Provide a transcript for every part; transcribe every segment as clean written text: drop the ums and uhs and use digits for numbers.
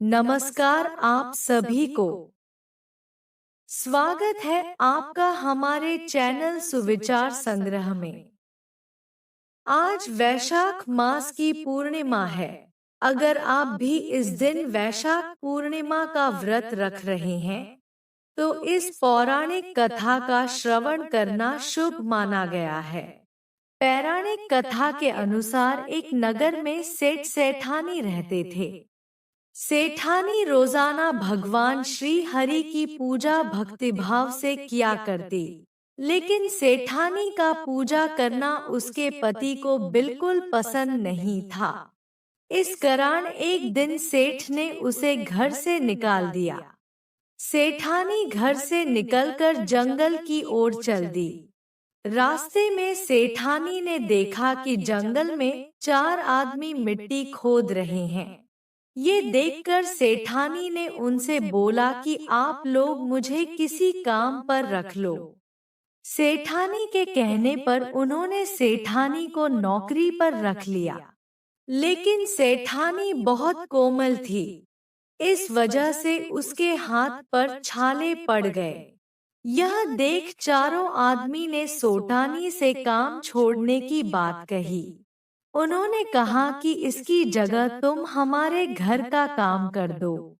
नमस्कार आप सभी को। स्वागत है आपका हमारे चैनल सुविचार संग्रह में। आज वैशाख मास की पूर्णिमा है। अगर आप भी इस दिन वैशाख पूर्णिमा का व्रत रख रहे हैं तो इस पौराणिक कथा का श्रवण करना शुभ माना गया है। पौराणिक कथा के अनुसार एक नगर में सेठ सेठानी रहते थे। सेठानी रोजाना भगवान श्री हरि की पूजा भक्तिभाव से किया करती, लेकिन सेठानी का पूजा करना उसके पति को बिल्कुल पसंद नहीं था। इस कारण एक दिन सेठ ने उसे घर से निकाल दिया। सेठानी घर से निकलकर जंगल की ओर चल दी। रास्ते में सेठानी ने देखा कि जंगल में 4 आदमी मिट्टी खोद रहे हैं। ये देखकर सेठानी ने उनसे बोला कि आप लोग मुझे किसी काम पर रख लो। सेठानी के कहने पर उन्होंने सेठानी को नौकरी पर रख लिया, लेकिन सेठानी बहुत कोमल थी। इस वजह से उसके हाथ पर छाले पड़ गए। यह देख चारों आदमी ने सेठानी से काम छोड़ने की बात कही। उन्होंने कहा कि इसकी जगह तुम हमारे घर का काम कर दो।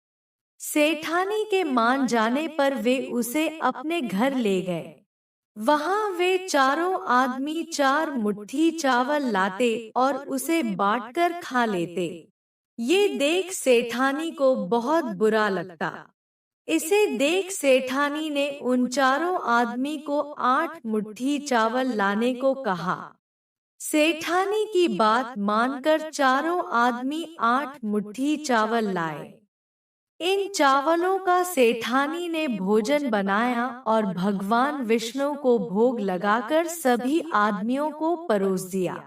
सेठानी के मान जाने पर वे उसे अपने घर ले गए। वहां वे चारों आदमी 4 मुट्ठी चावल लाते और उसे बांटकर खा लेते। ये देख सेठानी को बहुत बुरा लगता। इसे देख सेठानी ने उन चारों आदमी को 8 मुट्ठी चावल लाने को कहा। सेठानी की बात मानकर चारों आदमी 8 मुट्ठी चावल लाए। इन चावलों का सेठानी ने भोजन बनाया और भगवान विष्णु को भोग लगाकर सभी आदमियों को परोस दिया।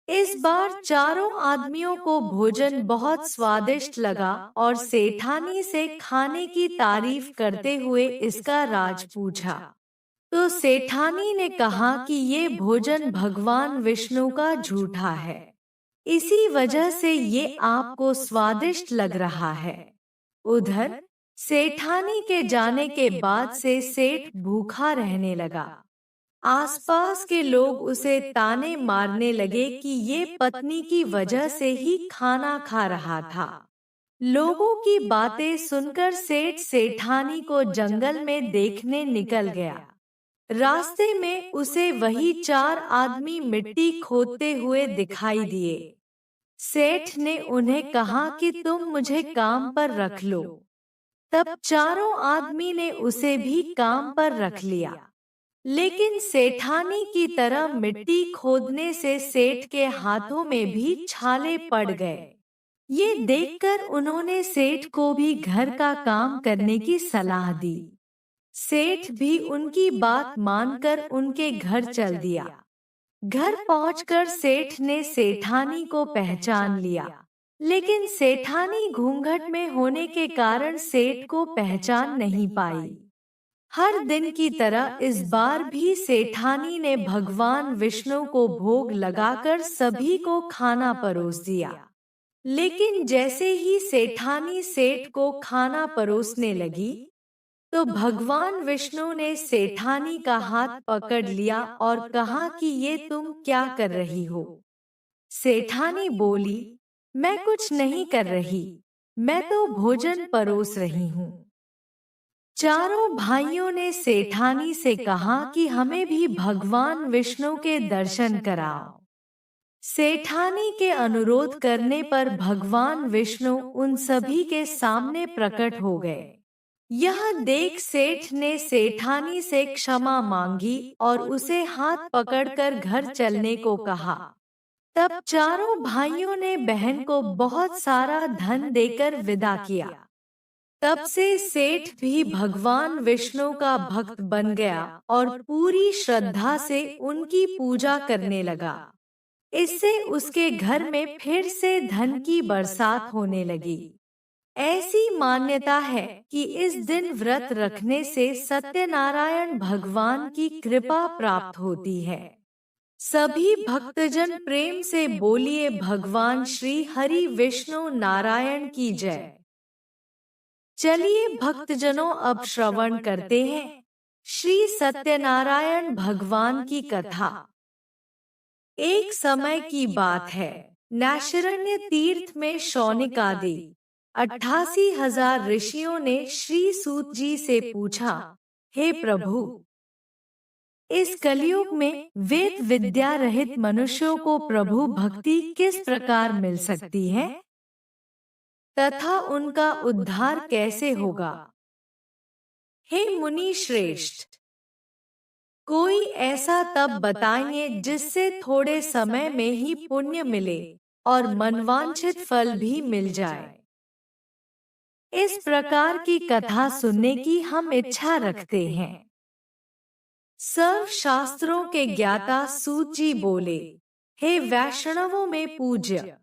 इस बार चारों आदमियों को भोजन बहुत स्वादिष्ट लगा और सेठानी से खाने की तारीफ करते हुए इसका राज पूछा। तो सेठानी ने कहा कि ये भोजन भगवान विष्णु का झूठा है, इसी वजह से ये आपको स्वादिष्ट लग रहा है। उधर सेठानी के जाने के बाद से सेठ भूखा रहने लगा। आसपास के लोग उसे ताने मारने लगे कि ये पत्नी की वजह से ही खाना खा रहा था। लोगों की बातें सुनकर सेठ सेठानी को जंगल में देखने निकल गया। रास्ते में उसे वही 4 आदमी मिट्टी खोदते हुए दिखाई दिए। सेठ ने उन्हें कहा कि तुम मुझे काम पर रख लो। तब चारों आदमी ने उसे भी काम पर रख लिया, लेकिन सेठानी की तरह मिट्टी खोदने से सेठ के हाथों में भी छाले पड़ गए। ये देखकर उन्होंने सेठ को भी घर का काम करने की सलाह दी। सेठ भी उनकी बात मानकर उनके घर चल दिया। घर पहुंचकर सेठ ने सेठानी को पहचान लिया, लेकिन सेठानी घूंघट में होने के कारण सेठ को पहचान नहीं पाई। हर दिन की तरह इस बार भी सेठानी ने भगवान विष्णु को भोग लगाकर सभी को खाना परोस दिया। लेकिन जैसे ही सेठानी सेठ को खाना परोसने लगी, तो भगवान विष्णु ने सेठानी का हाथ पकड़ लिया और कहा कि ये तुम क्या कर रही हो। सेठानी बोली, मैं कुछ नहीं कर रही, मैं तो भोजन परोस रही हूँ। चारों भाइयों ने सेठानी से कहा कि हमें भी भगवान विष्णु के दर्शन कराओ। सेठानी के अनुरोध करने पर भगवान विष्णु उन सभी के सामने प्रकट हो गए। यह देख सेठ ने सेठानी से क्षमा मांगी और उसे हाथ पकड़कर घर चलने को कहा। तब चारों भाइयों ने बहन को बहुत सारा धन देकर विदा किया। तब से सेठ भी भगवान विष्णु का भक्त बन गया और पूरी श्रद्धा से उनकी पूजा करने लगा। इससे उसके घर में फिर से धन की बरसात होने लगी। ऐसी मान्यता है कि इस दिन व्रत रखने से सत्यनारायण भगवान की कृपा प्राप्त होती है। सभी भक्तजन प्रेम से बोलिए भगवान श्री हरि विष्णु नारायण की जय। चलिए भक्तजनों, अब श्रवण करते हैं श्री सत्यनारायण भगवान की कथा। एक समय की बात है, नैमिषारण्य तीर्थ में शौनक आदि 88,000 ऋषियों ने श्री सूत जी से पूछा, हे प्रभु, इस कलयुग में वेद विद्या रहित मनुष्यों को प्रभु भक्ति किस प्रकार मिल सकती है तथा उनका उद्धार कैसे होगा। हे मुनि श्रेष्ठ, कोई ऐसा तप बताएंगे जिससे थोड़े समय में ही पुण्य मिले और मनवांछित फल भी मिल जाए। इस प्रकार की कथा सुनने की हम इच्छा रखते हैं। सर्व शास्त्रों के ज्ञाता सूत जी बोले, हे वैष्णवों में पूज्य,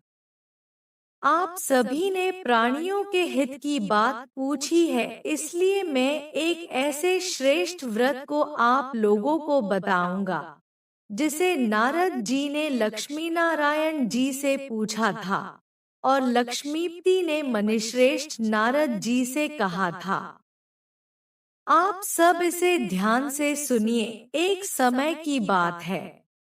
आप सभी ने प्राणियों के हित की बात पूछी है, इसलिए मैं एक ऐसे श्रेष्ठ व्रत को आप लोगों को बताऊंगा जिसे नारद जी ने लक्ष्मी नारायण जी से पूछा था और लक्ष्मीपति ने मुनिश्रेष्ठ नारद जी से कहा था। आप सब इसे ध्यान से सुनिए। एक समय की बात है,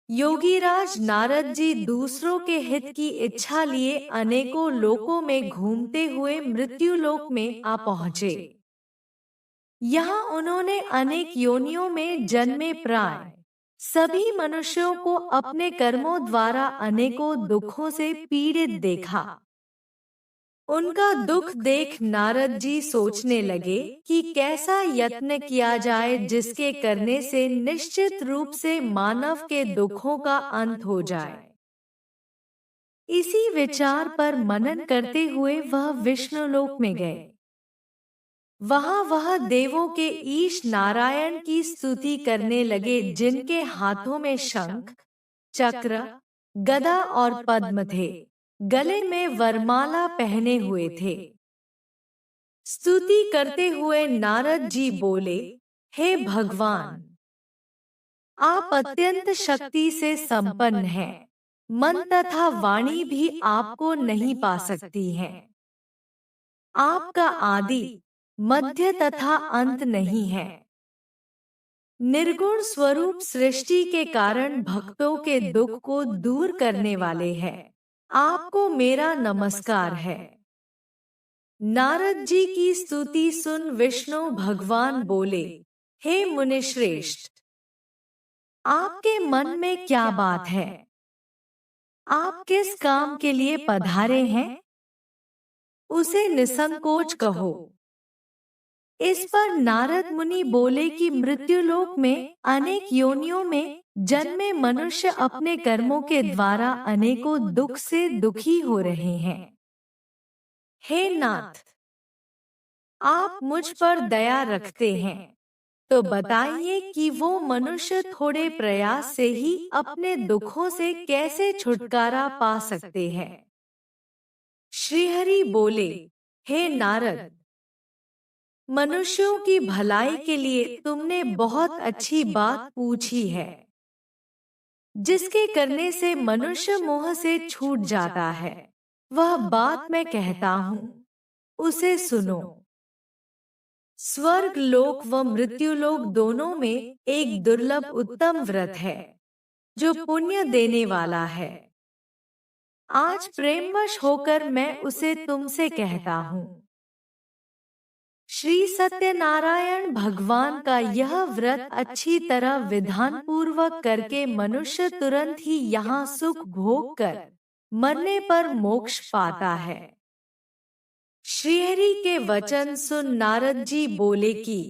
योगीराज नारद जी दूसरों के हित की इच्छा लिए अनेकों लोकों में घूमते हुए मृत्युलोक में आ पहुँचे। यहाँ उन्होंने अनेक योनियों में जन्मे प्राय सभी मनुष्यों को अपने कर्मों द्वारा अनेकों दुखों से पीड़ित देखा। उनका दुख देख नारद जी सोचने लगे कि कैसा यत्न किया जाए जिसके करने से निश्चित रूप से मानव के दुखों का अंत हो जाए। इसी विचार पर मनन करते हुए वह विष्णुलोक में गए। वहां वह देवों के ईश नारायण की स्तुति करने लगे, जिनके हाथों में शंख, चक्र, गदा और पद्म थे, गले में वरमाला पहने हुए थे। स्तुति करते हुए नारद जी बोले, हे भगवान, आप अत्यंत शक्ति से संपन्न हैं। मन तथा वाणी भी आपको नहीं पा सकती हैं। आपका आदि, मध्य तथा अंत नहीं है। निर्गुण स्वरूप सृष्टि के कारण भक्तों के दुख को दूर करने वाले हैं। आपको मेरा नमस्कार है। नारद जी की स्तुति सुन विष्णु भगवान बोले, हे मुनिश्रेष्ठ, आपके मन में क्या बात है? आप किस काम के लिए पधारे हैं? उसे निसंकोच कहो। इस पर नारद मुनि बोले कि मृत्युलोक में अनेक योनियों में जन्मे मनुष्य अपने कर्मों के द्वारा अनेकों दुख से दुखी हो रहे हैं। हे नाथ, आप मुझ पर दया रखते हैं, तो बताइए कि वो मनुष्य थोड़े प्रयास से ही अपने दुखों से कैसे छुटकारा पा सकते हैं। श्रीहरि बोले, हे नारद, मनुष्यों की भलाई के लिए तुमने बहुत अच्छी बात पूछी है, जिसके करने से मनुष्य मोह से छूट जाता है। वह बात मैं कहता हूँ, उसे सुनो। स्वर्ग लोक व मृत्युलोक दोनों में एक दुर्लभ उत्तम व्रत है, जो पुण्य देने वाला है। आज प्रेमवश होकर मैं उसे तुमसे कहता हूँ। श्री सत्यनारायण भगवान का यह व्रत अच्छी तरह विधान पूर्वक करके मनुष्य तुरंत ही यहाँ सुख भोग कर मरने पर मोक्ष पाता है। श्रीहरि के वचन सुन नारद जी बोले कि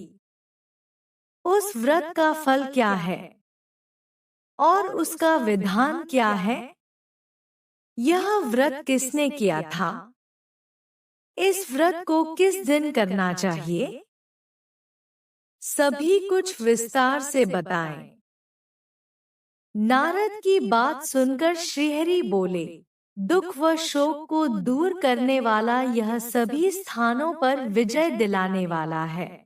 उस व्रत का फल क्या है और उसका विधान क्या है? यह व्रत किसने किया था? इस व्रत को किस दिन करना चाहिए? सभी कुछ विस्तार से बताएं। नारद की बात सुनकर श्रीहरि बोले, दुख व शोक को दूर करने वाला यह सभी स्थानों पर विजय दिलाने वाला है।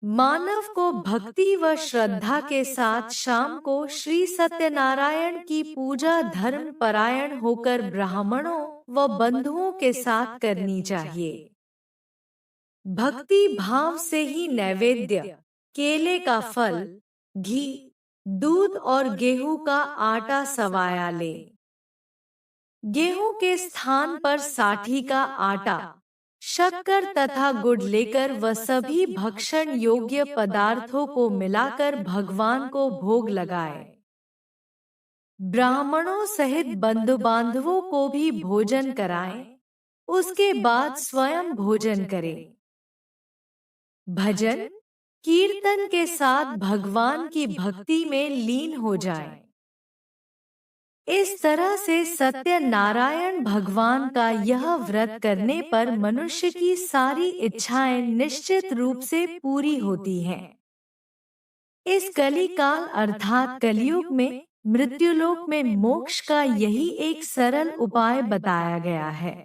मानव को भक्ति व श्रद्धा के साथ शाम को श्री सत्यनारायण की पूजा धर्म परायण होकर ब्राह्मणों व बंधुओं के साथ करनी चाहिए। भक्ति भाव से ही नैवेद्य, केले का फल, घी, दूध और गेहूं का आटा सवाया ले। गेहूं के स्थान पर साठी का आटा, शक्कर तथा गुड़ लेकर वह सभी भक्षण योग्य पदार्थों को मिलाकर भगवान को भोग लगाए। ब्राह्मणों सहित बंधु बांधवों को भी भोजन कराएं, उसके बाद स्वयं भोजन करें। भजन कीर्तन के साथ भगवान की भक्ति में लीन हो जाएं। इस तरह से सत्यनारायण भगवान का यह व्रत करने पर मनुष्य की सारी इच्छाएं निश्चित रूप से पूरी होती हैं। इस कलिकाल अर्थात कलियुग में मृत्युलोक में मोक्ष का यही एक सरल उपाय बताया गया है।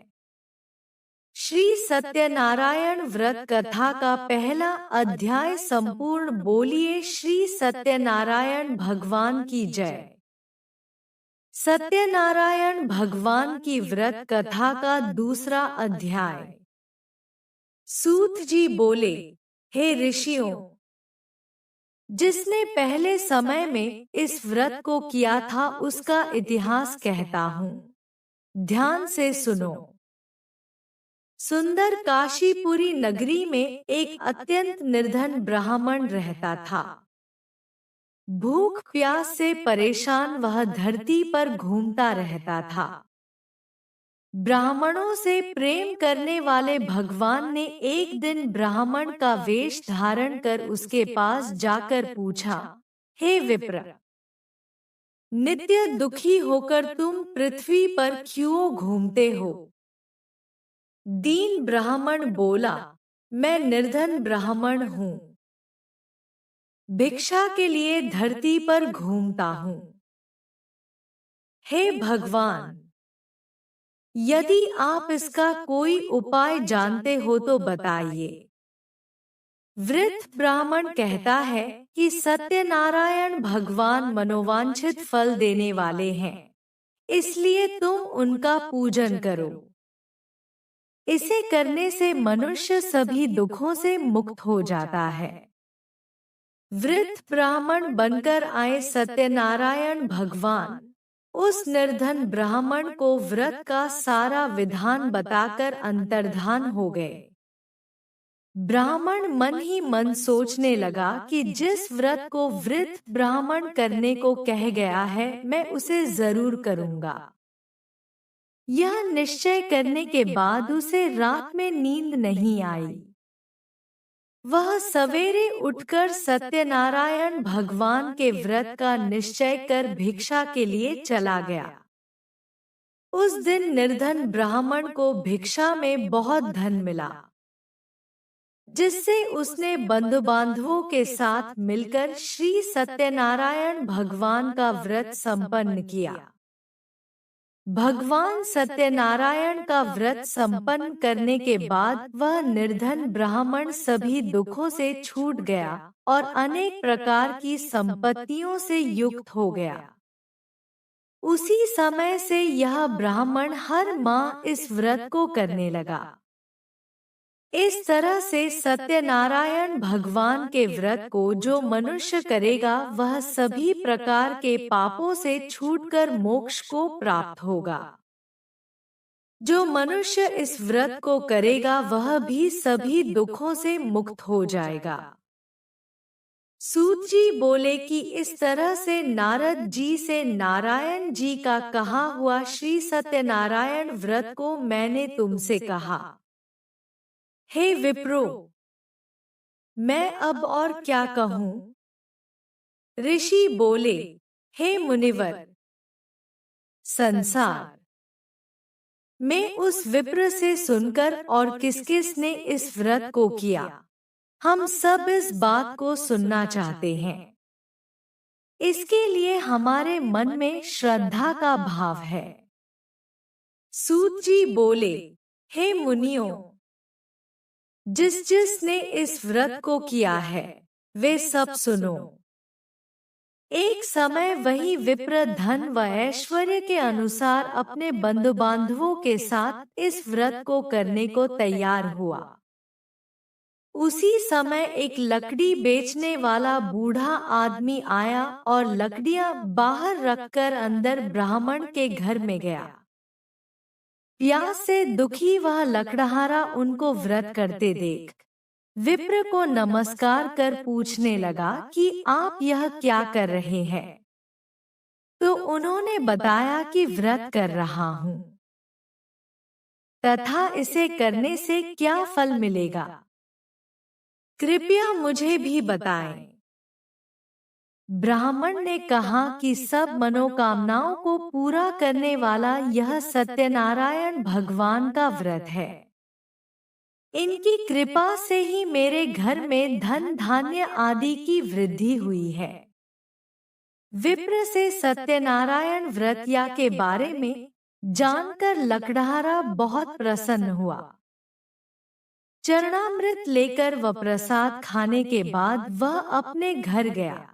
श्री सत्यनारायण व्रत कथा का पहला अध्याय संपूर्ण। बोलिए श्री सत्यनारायण भगवान की जय। सत्यनारायण भगवान की व्रत कथा का दूसरा अध्याय। सूत जी बोले, हे ऋषियों, जिसने पहले समय में इस व्रत को किया था उसका इतिहास कहता हूँ, ध्यान से सुनो। सुंदर काशीपुरी नगरी में एक अत्यंत निर्धन ब्राह्मण रहता था। भूख प्यास से परेशान वह धरती पर घूमता रहता था। ब्राह्मणों से प्रेम करने वाले भगवान ने एक दिन ब्राह्मण का वेश धारण कर उसके पास जाकर पूछा, हे विप्र, नित्य दुखी होकर तुम पृथ्वी पर क्यों घूमते हो? दीन ब्राह्मण बोला, मैं निर्धन ब्राह्मण हूँ, भिक्षा के लिए धरती पर घूमता हूँ। हे भगवान, यदि आप इसका कोई उपाय जानते हो तो बताइए। वृद्ध ब्राह्मण कहता है कि सत्यनारायण भगवान मनोवांछित फल देने वाले हैं, इसलिए तुम उनका पूजन करो। इसे करने से मनुष्य सभी दुखों से मुक्त हो जाता है। वृद्ध ब्राह्मण बनकर आए सत्यनारायण भगवान उस निर्धन ब्राह्मण को व्रत का सारा विधान बताकर अंतर्धान हो गए। ब्राह्मण मन ही मन सोचने लगा कि जिस व्रत को वृद्ध ब्राह्मण करने को कह गया है, मैं उसे जरूर करूंगा। यह निश्चय करने के बाद उसे रात में नींद नहीं आई। वह सवेरे उठकर सत्यनारायण भगवान के व्रत का निश्चय कर भिक्षा के लिए चला गया। उस दिन निर्धन ब्राह्मण को भिक्षा में बहुत धन मिला, जिससे उसने बंधु बांधवों के साथ मिलकर श्री सत्यनारायण भगवान का व्रत संपन्न किया। भगवान सत्यनारायण का व्रत संपन्न करने के बाद वह निर्धन ब्राह्मण सभी दुखों से छूट गया और अनेक प्रकार की संपत्तियों से युक्त हो गया। उसी समय से यह ब्राह्मण हर माह इस व्रत को करने लगा। इस तरह से सत्यनारायण भगवान के व्रत को जो मनुष्य करेगा वह सभी प्रकार के पापों से छूटकर मोक्ष को प्राप्त होगा। जो मनुष्य इस व्रत को करेगा वह भी सभी दुखों से मुक्त हो जाएगा। सूत जी बोले कि इस तरह से नारद जी से नारायण जी का कहा हुआ श्री सत्यनारायण व्रत को मैंने तुमसे कहा। हे विप्रो, मैं अब और क्या कहूँ? ऋषि बोले, हे मुनिवर, संसार में उस विप्र से सुनकर और किस किस ने इस व्रत को किया, हम सब इस बात को सुनना चाहते हैं। इसके लिए हमारे मन में श्रद्धा का भाव है। सूत जी बोले, हे मुनियों, जिस जिसने इस व्रत को किया है वे सब सुनो। एक समय वही विप्र धन व ऐश्वर्य के अनुसार अपने बंधु बांधवों के साथ इस व्रत को करने को तैयार हुआ। उसी समय एक लकड़ी बेचने वाला बूढ़ा आदमी आया और लकड़ियां बाहर रखकर अंदर ब्राह्मण के घर में गया। प्यास से दुखी वह लकड़हारा उनको व्रत करते देख विप्र को नमस्कार कर पूछने लगा कि आप यह क्या कर रहे हैं। तो उन्होंने बताया कि व्रत कर रहा हूँ तथा इसे करने से क्या फल मिलेगा, कृपया मुझे भी बताएं। ब्राह्मण ने कहा कि सब मनोकामनाओं को पूरा करने वाला यह सत्यनारायण भगवान का व्रत है। इनकी कृपा से ही मेरे घर में धन धान्य आदि की वृद्धि हुई है। विप्र से सत्यनारायण व्रत या के बारे में जानकर लकड़हारा बहुत प्रसन्न हुआ। चरणामृत लेकर व प्रसाद खाने के बाद वह अपने घर गया।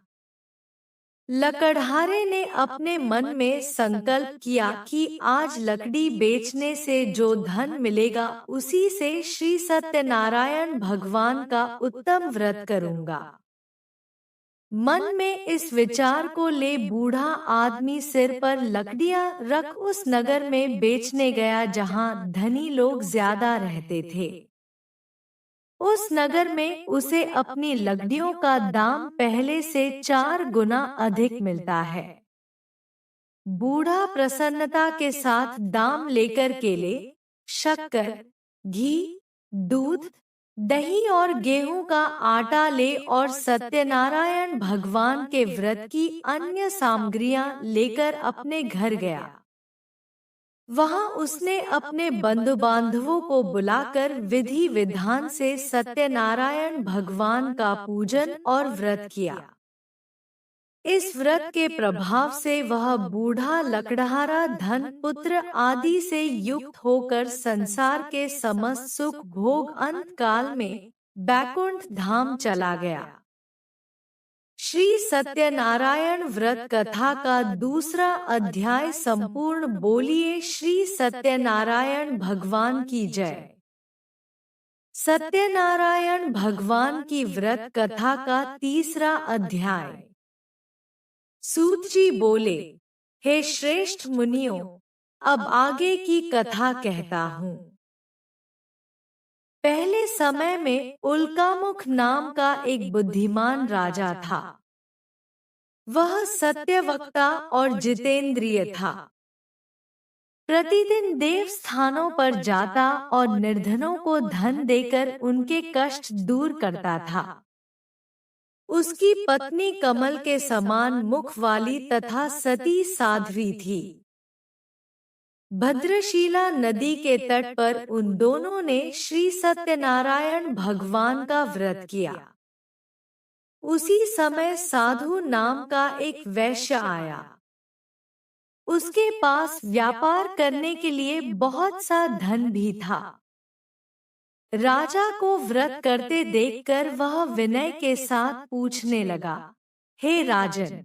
लकड़हारे ने अपने मन में संकल्प किया कि आज लकड़ी बेचने से जो धन मिलेगा उसी से श्री सत्यनारायण भगवान का उत्तम व्रत करूंगा। मन में इस विचार को ले बूढ़ा आदमी सिर पर लकड़ियां रख उस नगर में बेचने गया जहां धनी लोग ज्यादा रहते थे। उस नगर में उसे अपनी लकड़ियों का दाम पहले से 4 गुना अधिक मिलता है। बूढ़ा प्रसन्नता के साथ दाम लेकर केले, शक्कर, घी, दूध, दही और गेहूं का आटा ले और सत्यनारायण भगवान के व्रत की अन्य सामग्रियां लेकर अपने घर गया। वहां उसने अपने बंधु बांधवों को बुलाकर विधि विधान से सत्यनारायण भगवान का पूजन और व्रत किया। इस व्रत के प्रभाव से वह बूढ़ा लकड़हारा धन पुत्र आदि से युक्त होकर संसार के समस्त सुख भोग अंत काल में बैकुंठ धाम चला गया। श्री सत्यनारायण व्रत कथा का दूसरा अध्याय संपूर्ण। बोलिए श्री सत्यनारायण भगवान की जय। सत्यनारायण भगवान की व्रत कथा का तीसरा अध्याय। सूत जी बोले, हे श्रेष्ठ मुनियों, अब आगे की कथा कहता हूँ। पहले समय में उल्कामुख नाम का एक बुद्धिमान राजा था। वह सत्यवक्ता और जितेंद्रिय था। प्रतिदिन देव स्थानों पर जाता और निर्धनों को धन देकर उनके कष्ट दूर करता था। उसकी पत्नी कमल के समान मुख वाली तथा सती साध्वी थी। भद्रशिला नदी के तट पर उन दोनों ने श्री सत्यनारायण भगवान का व्रत किया। उसी समय साधु नाम का एक वैश्य आया। उसके पास व्यापार करने के लिए बहुत सा धन भी था। राजा को व्रत करते देखकर वह विनय के साथ पूछने लगा, हे राजन,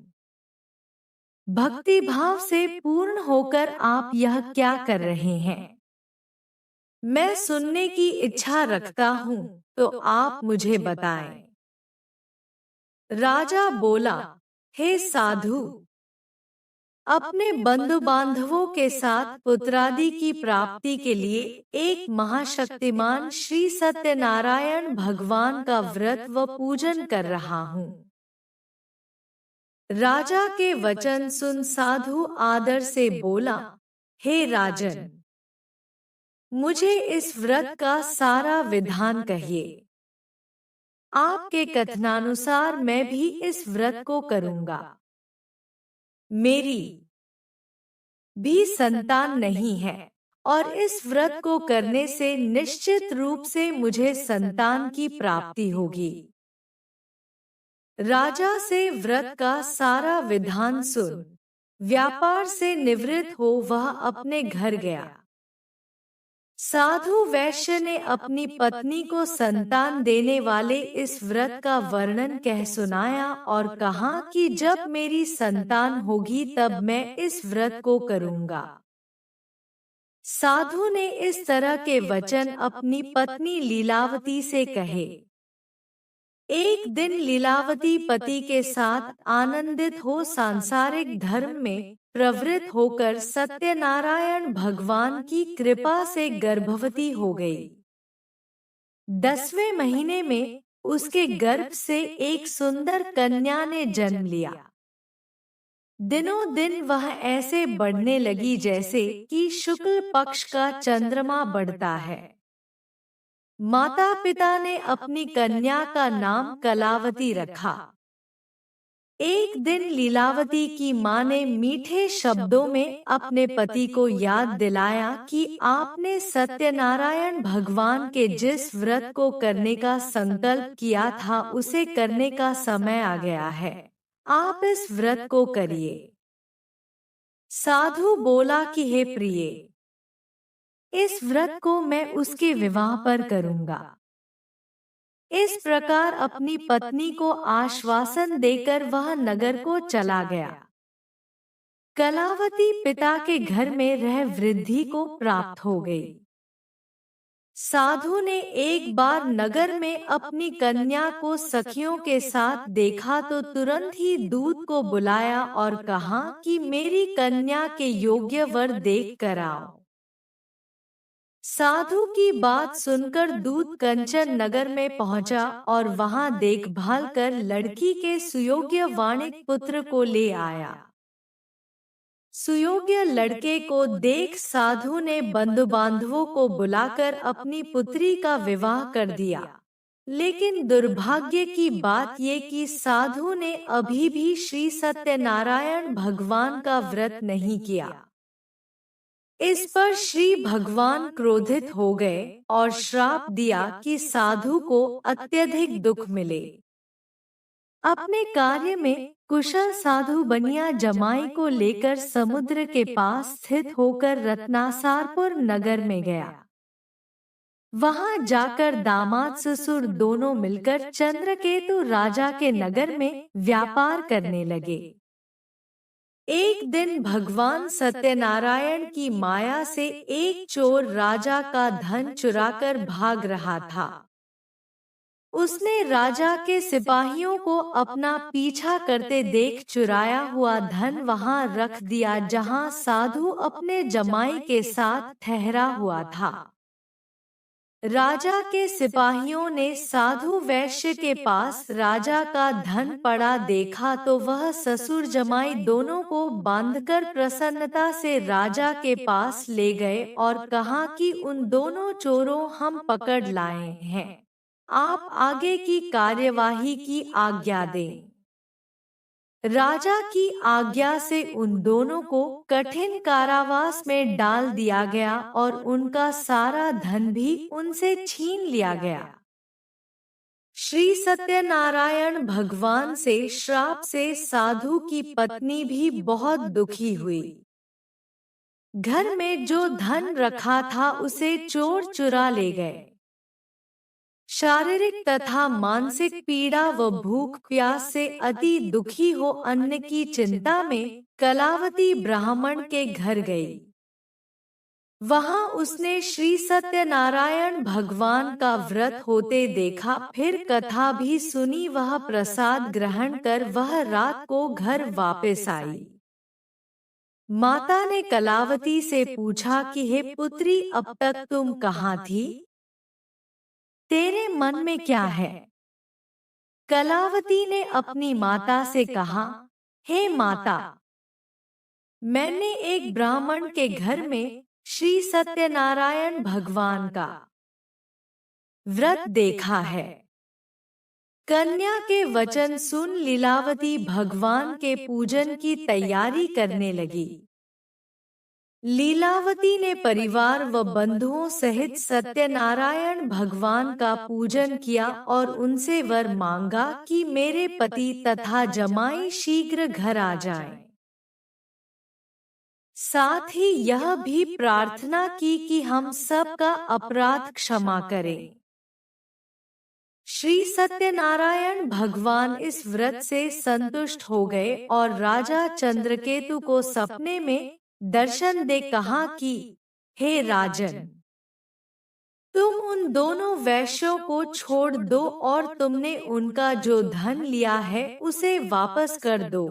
भक्ति भाव से पूर्ण होकर आप यह क्या कर रहे हैं? मैं सुनने की इच्छा रखता हूँ, तो आप मुझे बताएं। राजा बोला, हे साधु, अपने बंधु बांधवों के साथ पुत्रादि की प्राप्ति के लिए एक महाशक्तिमान श्री सत्यनारायण भगवान का व्रत व पूजन कर रहा हूँ। राजा के वचन सुन साधु आदर से बोला, हे राजन, मुझे इस व्रत का सारा विधान कहिए। आपके कथनानुसार मैं भी इस व्रत को करूंगा। मेरी भी संतान नहीं है और इस व्रत को करने से निश्चित रूप से मुझे संतान की प्राप्ति होगी। राजा से व्रत का सारा विधान सुन व्यापार से निवृत्त हो वह अपने घर गया। साधु वैश्य ने अपनी पत्नी को संतान देने वाले इस व्रत का वर्णन कह सुनाया और कहा कि जब मेरी संतान होगी तब मैं इस व्रत को करूंगा। साधु ने इस तरह के वचन अपनी पत्नी लीलावती से कहे। एक दिन लीलावती पति के साथ आनंदित हो सांसारिक धर्म में प्रवृत्त होकर सत्यनारायण भगवान की कृपा से गर्भवती हो गई। 10वें महीने में उसके गर्भ से एक सुंदर कन्या ने जन्म लिया। दिनों दिन वह ऐसे बढ़ने लगी जैसे कि शुक्ल पक्ष का चंद्रमा बढ़ता है। माता पिता ने अपनी कन्या का नाम कलावती रखा। एक दिन लीलावती की माँ ने मीठे शब्दों में अपने पति को याद दिलाया कि आपने सत्यनारायण भगवान के जिस व्रत को करने का संकल्प किया था उसे करने का समय आ गया है। आप इस व्रत को करिए। साधु बोला कि हे प्रिय, इस व्रत को मैं उसके विवाह पर करूंगा। इस प्रकार अपनी पत्नी को आश्वासन देकर वह नगर को चला गया। कलावती पिता के घर में रह वृद्धि को प्राप्त हो गई। साधु ने एक बार नगर में अपनी कन्या को सखियों के साथ देखा तो तुरंत ही दूत को बुलाया और कहा कि मेरी कन्या के योग्य वर देख कर आओ। साधु की बात सुनकर दूत कंचन नगर में पहुंचा और वहां देखभाल कर लड़की के सुयोग्य वाणिक पुत्र को ले आया। सुयोग्य लड़के को देख साधु ने बंधु बांधवों को बुलाकर अपनी पुत्री का विवाह कर दिया। लेकिन दुर्भाग्य की बात ये कि साधु ने अभी भी श्री सत्यनारायण भगवान का व्रत नहीं किया। इस पर श्री भगवान क्रोधित हो गए और श्राप दिया कि साधु को अत्यधिक दुख मिले। अपने कार्य में कुशल साधु बनिया जमाई को लेकर समुद्र के पास स्थित होकर रत्नासारपुर नगर में गया। वहां जाकर दामाद ससुर दोनों मिलकर चंद्रकेतु राजा के नगर में व्यापार करने लगे। एक दिन भगवान सत्यनारायण की माया से एक चोर राजा का धन चुराकर भाग रहा था। उसने राजा के सिपाहियों को अपना पीछा करते देख चुराया हुआ धन वहां रख दिया जहां साधु अपने जमाई के साथ ठहरा हुआ था। राजा के सिपाहियों ने साधु वैश्य के पास राजा का धन पड़ा देखा तो वह ससुर जमाई दोनों को बांधकर प्रसन्नता से राजा के पास ले गए और कहा कि उन दोनों चोरों हम पकड़ लाए हैं, आप आगे की कार्यवाही की आज्ञा दें। राजा की आज्ञा से उन दोनों को कठिन कारावास में डाल दिया गया और उनका सारा धन भी उनसे छीन लिया गया। श्री सत्यनारायण भगवान से श्राप से साधु की पत्नी भी बहुत दुखी हुई। घर में जो धन रखा था उसे चोर चुरा ले गए। शारीरिक तथा मानसिक पीड़ा व भूख प्यास से अति दुखी हो अन्न की चिंता में कलावती ब्राह्मण के घर गई। वहां उसने श्री सत्यनारायण भगवान का व्रत होते देखा, फिर कथा भी सुनी। वह प्रसाद ग्रहण कर वह रात को घर वापस आई। माता ने कलावती से पूछा कि हे पुत्री, अब तक तुम कहाँ थी? तेरे मन में क्या है? कलावती ने अपनी माता से कहा, हे माता, मैंने एक ब्राह्मण के घर में श्री सत्यनारायण भगवान का व्रत देखा है। कन्या के वचन सुन लीलावती भगवान के पूजन की तैयारी करने लगी। लीलावती ने परिवार व बंधुओं सहित सत्यनारायण भगवान का पूजन किया और उनसे वर मांगा कि मेरे पति तथा जमाई शीघ्र घर आ जाएं। साथ ही यह भी प्रार्थना की कि हम सब का अपराध क्षमा करें। श्री सत्यनारायण भगवान इस व्रत से संतुष्ट हो गए और राजा चंद्रकेतु को सपने में दर्शन दे कहा कि हे राजन, तुम उन दोनों वैश्यों को छोड़ दो और तुमने उनका जो धन लिया है उसे वापस कर दो।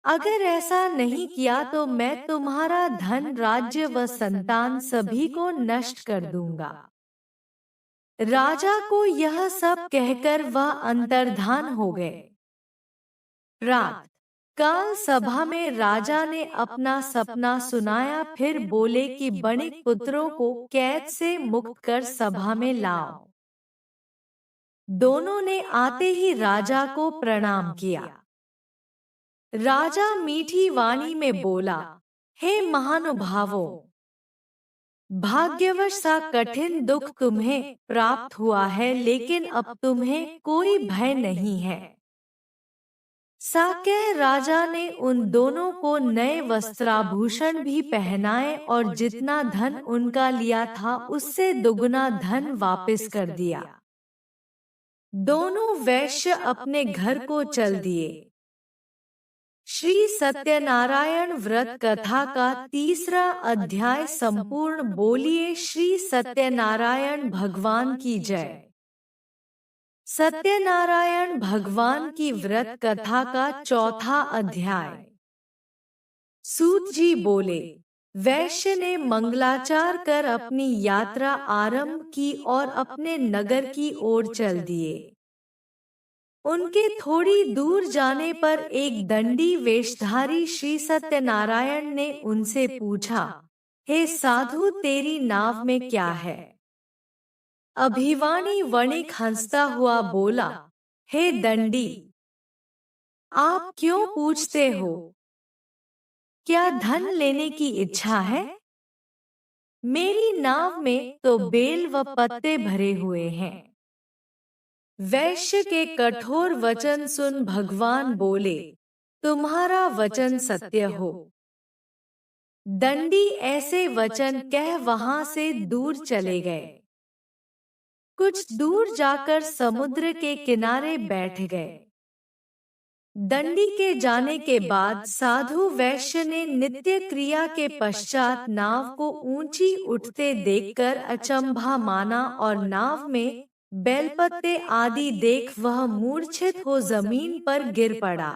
अगर ऐसा नहीं किया तो मैं तुम्हारा धन, राज्य व संतान सभी को नष्ट कर दूंगा। राजा को यह सब कहकर वह अंतर्धान हो गए। रात काल सभा में राजा ने अपना सपना सुनाया, फिर बोले कि वणिक पुत्रों को कैद से मुक्त कर सभा में लाओ। दोनों ने आते ही राजा को प्रणाम किया। राजा मीठी वाणी में बोला, हे महानुभावों, भाग्यवश सा कठिन दुख तुम्हें प्राप्त हुआ है, लेकिन अब तुम्हें कोई भय नहीं है। साकय राजा ने उन दोनों को नए वस्त्राभूषण भी पहनाए और जितना धन उनका लिया था उससे दुगुना धन वापस कर दिया। दोनों वैश्य अपने घर को चल दिए। श्री सत्यनारायण व्रत कथा का 3रा अध्याय संपूर्ण। बोलिए श्री सत्यनारायण भगवान की जय। सत्यनारायण भगवान की व्रत कथा का 4था अध्याय। सूत जी बोले, वैश्य ने मंगलाचार कर अपनी यात्रा आरंभ की और अपने नगर की ओर चल दिए। उनके थोड़ी दूर जाने पर एक दंडी वेशधारी श्री सत्यनारायण ने उनसे पूछा, हे साधु, तेरी नाव में क्या है? अभिवाणी वणिक हंसता हुआ बोला, हे दंडी, आप क्यों पूछते हो? क्या धन लेने की इच्छा है? मेरी नाव में तो बेल व पत्ते भरे हुए हैं। वैश्य के कठोर वचन सुन भगवान बोले, तुम्हारा वचन सत्य हो। दंडी ऐसे वचन कह वहां से दूर चले गए। कुछ दूर जाकर समुद्र के किनारे बैठ गए। दंडी के जाने के बाद साधु वैश्य ने नित्य क्रिया के पश्चात नाव को ऊंची उठते देखकर अचंभा माना और नाव में बेलपत्ते आदि देख वह मूर्छित हो जमीन पर गिर पड़ा।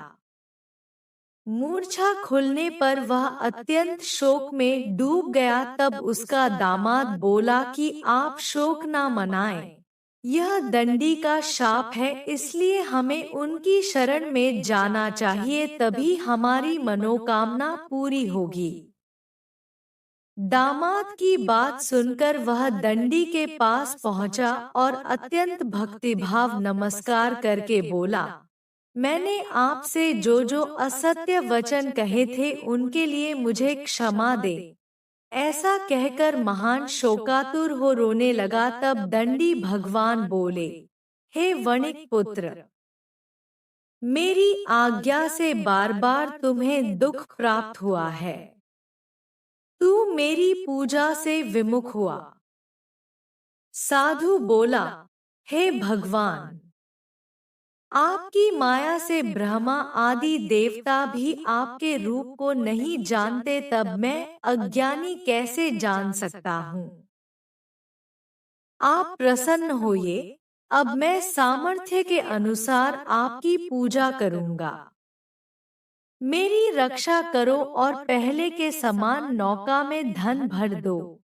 मूर्छा खुलने पर वह अत्यंत शोक में डूब गया। तब उसका दामाद बोला कि आप शोक न मनाएं, यह दंडी का शाप है, इसलिए हमें उनकी शरण में जाना चाहिए, तभी हमारी मनोकामना पूरी होगी। दामाद की बात सुनकर वह दंडी के पास पहुंचा और अत्यंत भक्तिभाव नमस्कार करके बोला, मैंने आपसे जो जो असत्य वचन कहे थे उनके लिए मुझे क्षमा दे। ऐसा कहकर महान शोकातुर हो रोने लगा। तब दंडी भगवान बोले, हे वणिक पुत्र, मेरी आज्ञा से बार बार तुम्हें दुख प्राप्त हुआ है। तू मेरी पूजा से विमुख हुआ। साधु बोला, हे भगवान, आपकी माया से ब्रह्मा आदि देवता भी आपके रूप को नहीं जानते, तब मैं अज्ञानी कैसे जान सकता हूँ? आप प्रसन्न होइए, अब मैं सामर्थ्य के अनुसार आपकी पूजा करूँगा। मेरी रक्षा करो और पहले के समान नौका में धन भर दो।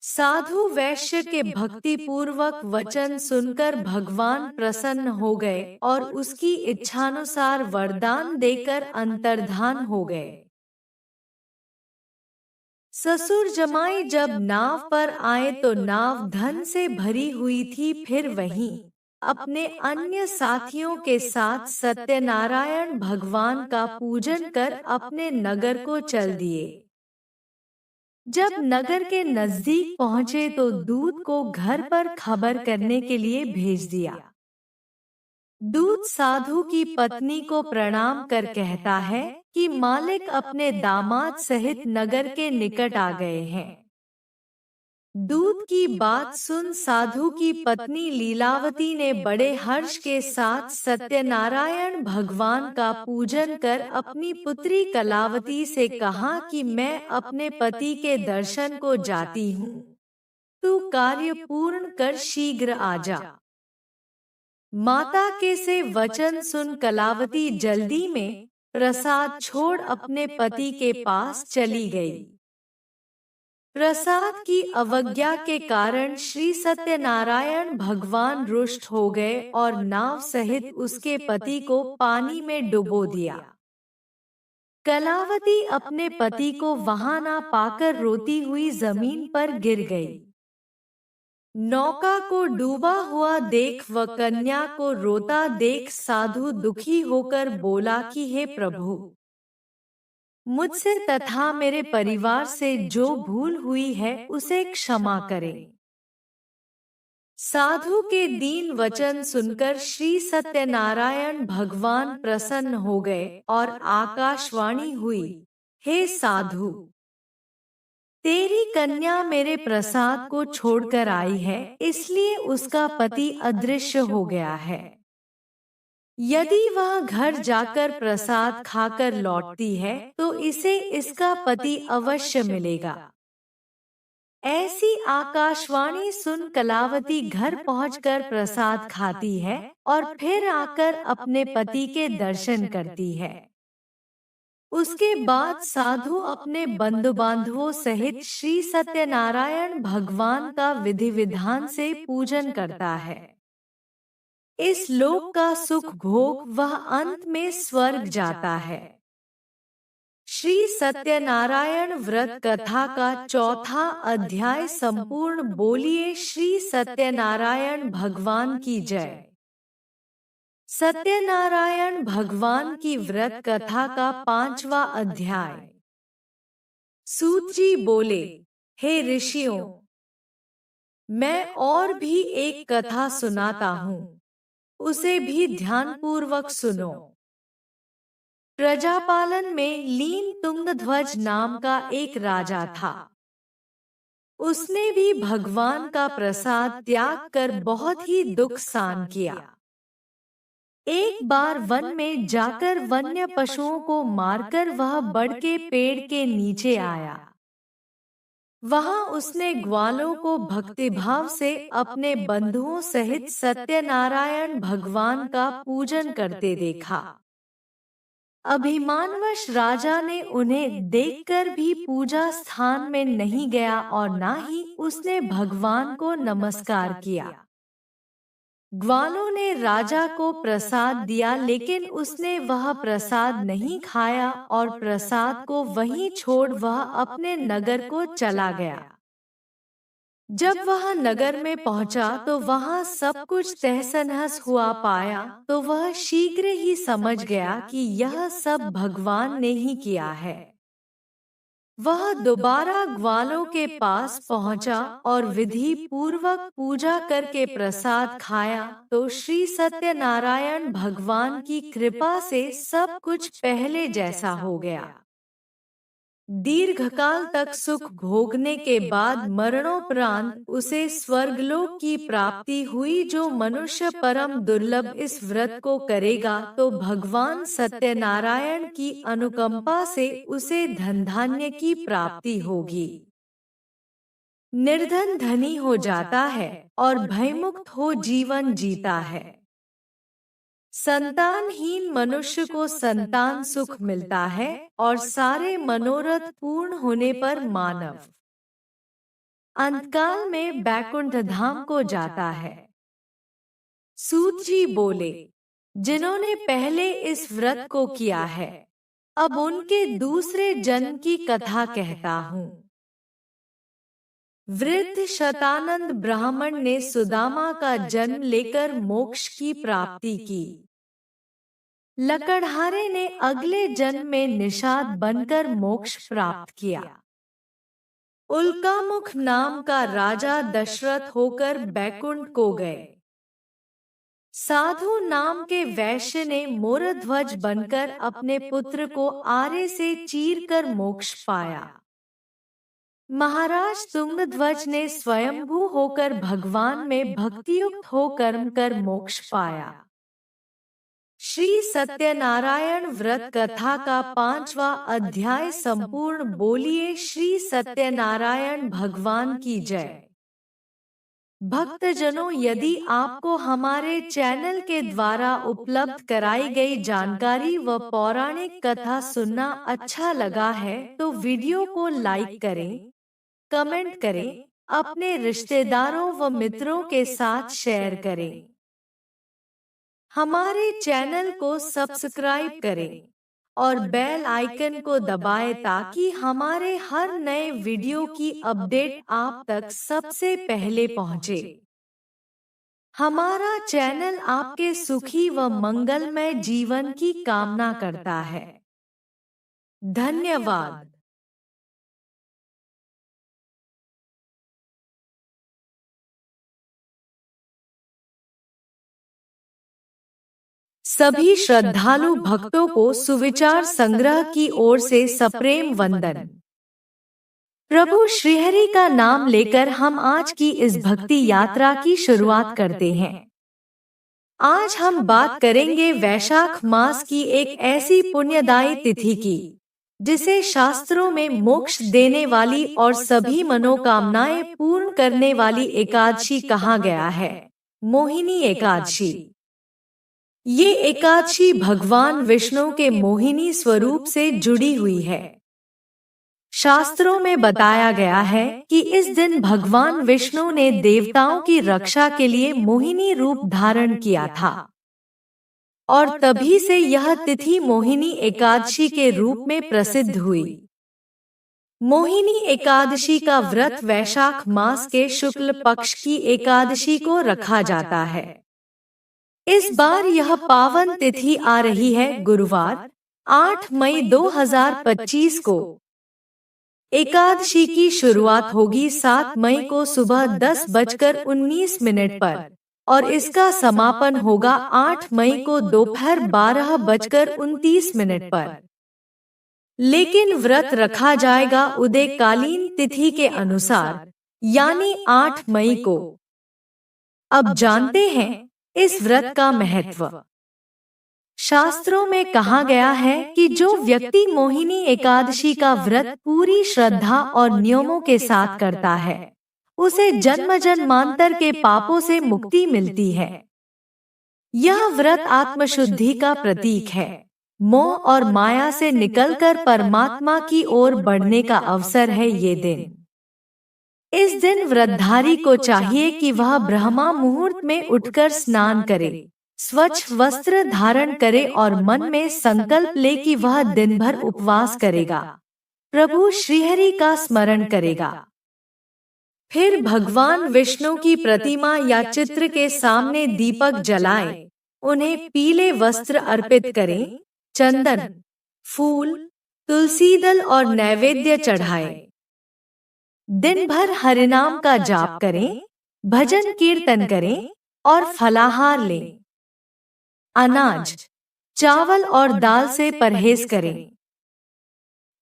साधु वैश्य के भक्ति पूर्वक वचन सुनकर भगवान प्रसन्न हो गए और उसकी इच्छानुसार वरदान देकर अंतर्धान हो गए। ससुर जमाई जब नाव पर आए तो नाव धन से भरी हुई थी। फिर वहीं अपने अन्य साथियों के साथ सत्यनारायण भगवान का पूजन कर अपने नगर को चल दिए। जब नगर के नजदीक पहुंचे तो दूत को घर पर खबर करने के लिए भेज दिया। दूत साधु की पत्नी को प्रणाम कर कहता है कि मालिक अपने दामाद सहित नगर के निकट आ गए हैं। दूत की बात सुन साधु की पत्नी लीलावती ने बड़े हर्ष के साथ सत्यनारायण भगवान का पूजन कर अपनी पुत्री कलावती से कहा कि मैं अपने पति के दर्शन को जाती हूँ। तू कार्य पूर्ण कर शीघ्र आजा। माता के से वचन सुन कलावती जल्दी में प्रसाद छोड़ अपने पति के पास चली गई। प्रसाद की अवज्ञा के कारण श्री सत्यनारायण भगवान रुष्ट हो गए और नाव सहित उसके पति को पानी में डुबो दिया। कलावती अपने पति को वहां ना पाकर रोती हुई जमीन पर गिर गई। नौका को डूबा हुआ देख व कन्या को रोता देख साधु दुखी होकर बोला कि हे प्रभु, मुझसे तथा मेरे परिवार से जो भूल हुई है उसे क्षमा करें। साधु के दीन वचन सुनकर श्री सत्यनारायण भगवान प्रसन्न हो गए और आकाशवाणी हुई, हे साधु, तेरी कन्या मेरे प्रसाद को छोड़कर आई है, इसलिए उसका पति अदृश्य हो गया है। यदि वह घर जाकर प्रसाद खाकर लौटती है तो इसे इसका पति अवश्य मिलेगा। ऐसी आकाशवाणी सुन कलावती घर पहुंचकर प्रसाद खाती है और फिर आकर अपने पति के दर्शन करती है। उसके बाद साधु अपने बंधु बांधवों सहित श्री सत्यनारायण भगवान का विधि विधान से पूजन करता है। इस लोक का सुख भोग वह अंत में स्वर्ग जाता है। श्री सत्यनारायण व्रत कथा का चौथा अध्याय संपूर्ण। बोलिए श्री सत्यनारायण भगवान की जय। सत्यनारायण भगवान की व्रत कथा का 5वां अध्याय। सूत जी बोले, हे ऋषियों, मैं और भी एक कथा सुनाता हूँ, उसे भी ध्यानपूर्वक सुनो। प्रजापालन में लीन तुंगध्वज नाम का एक राजा था। उसने भी भगवान का प्रसाद त्याग कर बहुत ही दुख सहन किया। एक बार वन में जाकर वन्य पशुओं को मारकर वह बड़ के पेड़ के नीचे आया। वहां उसने ग्वालों को भक्तिभाव से अपने बंधुओं सहित सत्यनारायण भगवान का पूजन करते देखा। अभिमानवश राजा ने उन्हें देखकर भी पूजा स्थान में नहीं गया और न ही उसने भगवान को नमस्कार किया। ग्वालों ने राजा को प्रसाद दिया, लेकिन उसने वह प्रसाद नहीं खाया और प्रसाद को वहीं छोड़ वह अपने नगर को चला गया। जब वह नगर में पहुंचा तो वहां सब कुछ तहस-नहस हुआ पाया, तो वह शीघ्र ही समझ गया कि यह सब भगवान ने ही किया है। वह दोबारा ग्वालों के पास पहुंचा और विधि पूर्वक पूजा करके प्रसाद खाया, तो श्री सत्यनारायण भगवान की कृपा से सब कुछ पहले जैसा हो गया। दीर्घकाल तक सुख भोगने के बाद मरणोपरांत उसे स्वर्गलोक की प्राप्ति हुई। जो मनुष्य परम दुर्लभ इस व्रत को करेगा तो भगवान सत्यनारायण की अनुकंपा से उसे धन धान्य की प्राप्ति होगी। निर्धन धनी हो जाता है और भयमुक्त हो जीवन जीता है। संतानहीन मनुष्य को संतान सुख मिलता है और सारे मनोरथ पूर्ण होने पर मानव अंतकाल में बैकुंठ धाम को जाता है। सूत जी बोले, जिन्होंने पहले इस व्रत को किया है, अब उनके दूसरे जन्म की कथा कहता हूँ। वृद्ध शतानंद ब्राह्मण ने सुदामा का जन्म लेकर मोक्ष की प्राप्ति की। लकड़हारे ने अगले जन्म में निषाद बनकर मोक्ष प्राप्त किया। उल्कामुख नाम का राजा दशरथ होकर बैकुंठ को गए। साधु नाम के वैश्य ने मोरध्वज बनकर अपने पुत्र को आरे से चीरकर मोक्ष पाया। महाराज तुंगध्वज ने स्वयंभू होकर भगवान में भक्तियुक्त हो कर्म कर मोक्ष पाया। श्री सत्यनारायण व्रत कथा का 5वां अध्याय संपूर्ण। बोलिए श्री सत्यनारायण भगवान की जय। भक्तजनों, यदि आपको हमारे चैनल के द्वारा उपलब्ध कराई गई जानकारी व पौराणिक कथा सुनना अच्छा लगा है तो वीडियो को लाइक करें, कमेंट करें, अपने रिश्तेदारों व मित्रों के साथ शेयर करें। हमारे चैनल को सब्सक्राइब करें और बेल आइकन को दबाएं ताकि हमारे हर नए वीडियो की अपडेट आप तक सबसे पहले पहुंचे। हमारा चैनल आपके सुखी व मंगलमय जीवन की कामना करता है। धन्यवाद। सभी श्रद्धालु भक्तों को सुविचार संग्रह की ओर से सप्रेम वंदन। प्रभु श्रीहरि का नाम लेकर हम आज की इस भक्ति यात्रा की शुरुआत करते हैं। आज हम बात करेंगे वैशाख मास की एक ऐसी पुण्यदायी तिथि की जिसे शास्त्रों में मोक्ष देने वाली और सभी मनोकामनाएं पूर्ण करने वाली एकादशी कहा गया है, मोहिनी एकादशी। ये एकादशी भगवान विष्णु के मोहिनी स्वरूप से जुड़ी हुई है। शास्त्रों में बताया गया है कि इस दिन भगवान विष्णु ने देवताओं की रक्षा के लिए मोहिनी रूप धारण किया था और तभी से यह तिथि मोहिनी एकादशी के रूप में प्रसिद्ध हुई। मोहिनी एकादशी का व्रत वैशाख मास के शुक्ल पक्ष की एकादशी को रखा जाता है। इस बार यह पावन तिथि आ रही है गुरुवार 8 मई 2025 को। एकादशी की शुरुआत होगी 7 मई को सुबह 10:19 पर और इसका समापन होगा 8 मई को दोपहर 12:29 पर। लेकिन व्रत रखा जाएगा उदयकालीन तिथि के अनुसार, यानी 8 मई को। अब जानते हैं इस व्रत का महत्व। शास्त्रों में कहा गया है कि जो व्यक्ति मोहिनी एकादशी का व्रत पूरी श्रद्धा और नियमों के साथ करता है, उसे जन्म जन्मांतर के पापों से मुक्ति मिलती है। यह व्रत आत्मशुद्धि का प्रतीक है। मोह और माया से निकलकर परमात्मा की ओर बढ़ने का अवसर है ये दिन। इस दिन व्रतधारी को चाहिए कि वह ब्रह्मा मुहूर्त में उठकर स्नान करे, स्वच्छ वस्त्र धारण करे और मन में संकल्प ले कि वह दिन भर उपवास करेगा, प्रभु श्रीहरि का स्मरण करेगा। फिर भगवान विष्णु की प्रतिमा या चित्र के सामने दीपक जलाएं, उन्हें पीले वस्त्र अर्पित करें, चंदन, फूल, तुलसी दल और नैवेद्य चढ़ाएं। दिन भर हरिनाम का जाप करें, भजन कीर्तन करें और फलाहार लें। अनाज, चावल और दाल से परहेज करें।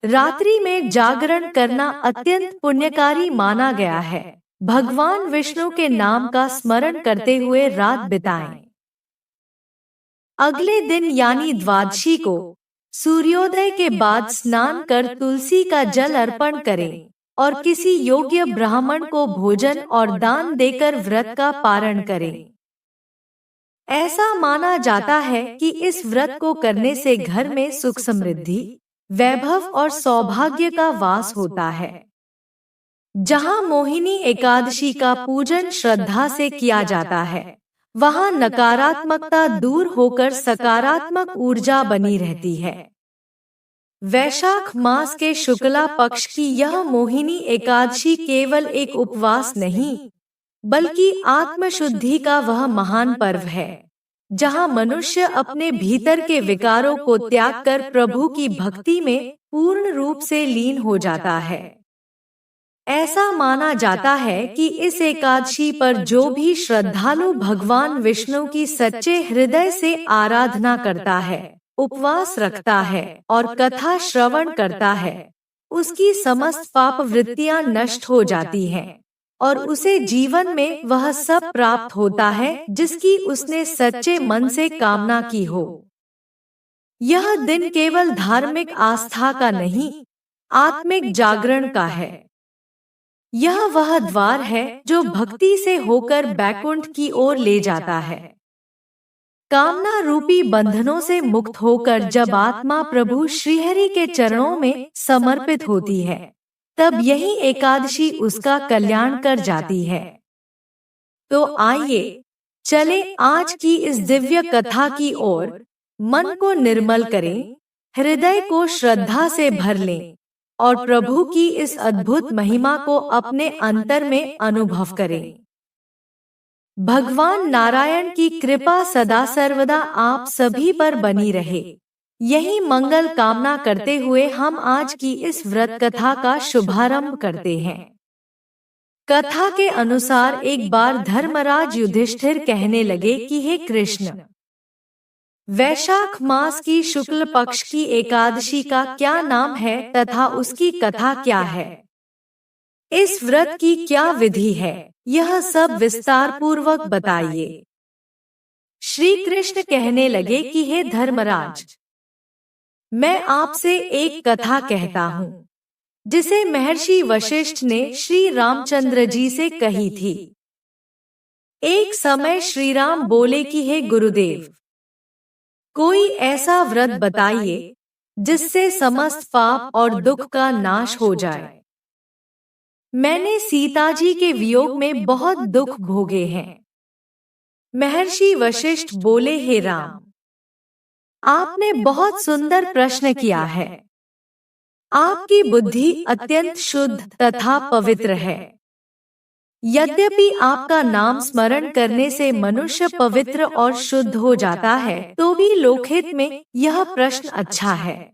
रात्रि में जागरण करना अत्यंत पुण्यकारी माना गया है। भगवान विष्णु के नाम का स्मरण करते हुए रात बिताएं। अगले दिन यानी द्वादशी को सूर्योदय के बाद स्नान कर तुलसी का जल अर्पण करें और किसी योग्य ब्राह्मण को भोजन और दान देकर व्रत का पारण करें। ऐसा माना जाता है कि इस व्रत को करने से घर में सुख समृद्धि, वैभव और सौभाग्य का वास होता है। जहां मोहिनी एकादशी का पूजन श्रद्धा से किया जाता है, वहां नकारात्मकता दूर होकर सकारात्मक ऊर्जा बनी रहती है। वैशाख मास के शुक्ला पक्ष की यह मोहिनी एकादशी केवल एक उपवास नहीं, बल्कि आत्मशुद्धि का वह महान पर्व है, जहां मनुष्य अपने भीतर के विकारों को त्याग कर प्रभु की भक्ति में पूर्ण रूप से लीन हो जाता है। ऐसा माना जाता है कि इस एकादशी पर जो भी श्रद्धालु भगवान विष्णु की सच्चे हृदय से आराधना करता है, उपवास रखता है और कथा श्रवण करता है, उसकी समस्त पाप वृत्तियां नष्ट हो जाती हैं और उसे जीवन में वह सब प्राप्त होता है जिसकी उसने सच्चे मन से कामना की हो। यह दिन केवल धार्मिक आस्था का नहीं, आत्मिक जागरण का है। यह वह द्वार है जो भक्ति से होकर बैकुंठ की ओर ले जाता है। कामना रूपी बंधनों से मुक्त होकर जब आत्मा प्रभु श्रीहरि के चरणों में समर्पित होती है, तब यही एकादशी उसका कल्याण कर जाती है। तो आइए चले आज की इस दिव्य कथा की ओर। मन को निर्मल करें, हृदय को श्रद्धा से भर लें और प्रभु की इस अद्भुत महिमा को अपने अंतर में अनुभव करें। भगवान नारायण की कृपा सदा सर्वदा आप सभी पर बनी रहे, यही मंगल कामना करते हुए हम आज की इस व्रत कथा का शुभारंभ करते हैं। कथा के अनुसार एक बार धर्मराज युधिष्ठिर कहने लगे कि हे कृष्ण, वैशाख मास की शुक्ल पक्ष की एकादशी का क्या नाम है तथा उसकी कथा क्या है? इस व्रत की क्या विधि है? यह सब विस्तार पूर्वक बताइए। श्री कृष्ण कहने लगे कि हे धर्मराज, मैं आपसे एक कथा कहता हूँ, जिसे महर्षि वशिष्ठ ने श्री रामचंद्र जी से कही थी। एक समय श्री राम बोले कि हे गुरुदेव, कोई ऐसा व्रत बताइए जिससे समस्त पाप और दुख का नाश हो जाए। मैंने सीता जी के वियोग में बहुत दुख भोगे हैं। महर्षि वशिष्ठ बोले, हे राम, आपने बहुत सुंदर प्रश्न किया है। आपकी बुद्धि अत्यंत शुद्ध तथा पवित्र है। यद्यपि आपका नाम स्मरण करने से मनुष्य पवित्र और शुद्ध हो जाता है, तो भी लोकहित में यह प्रश्न अच्छा है।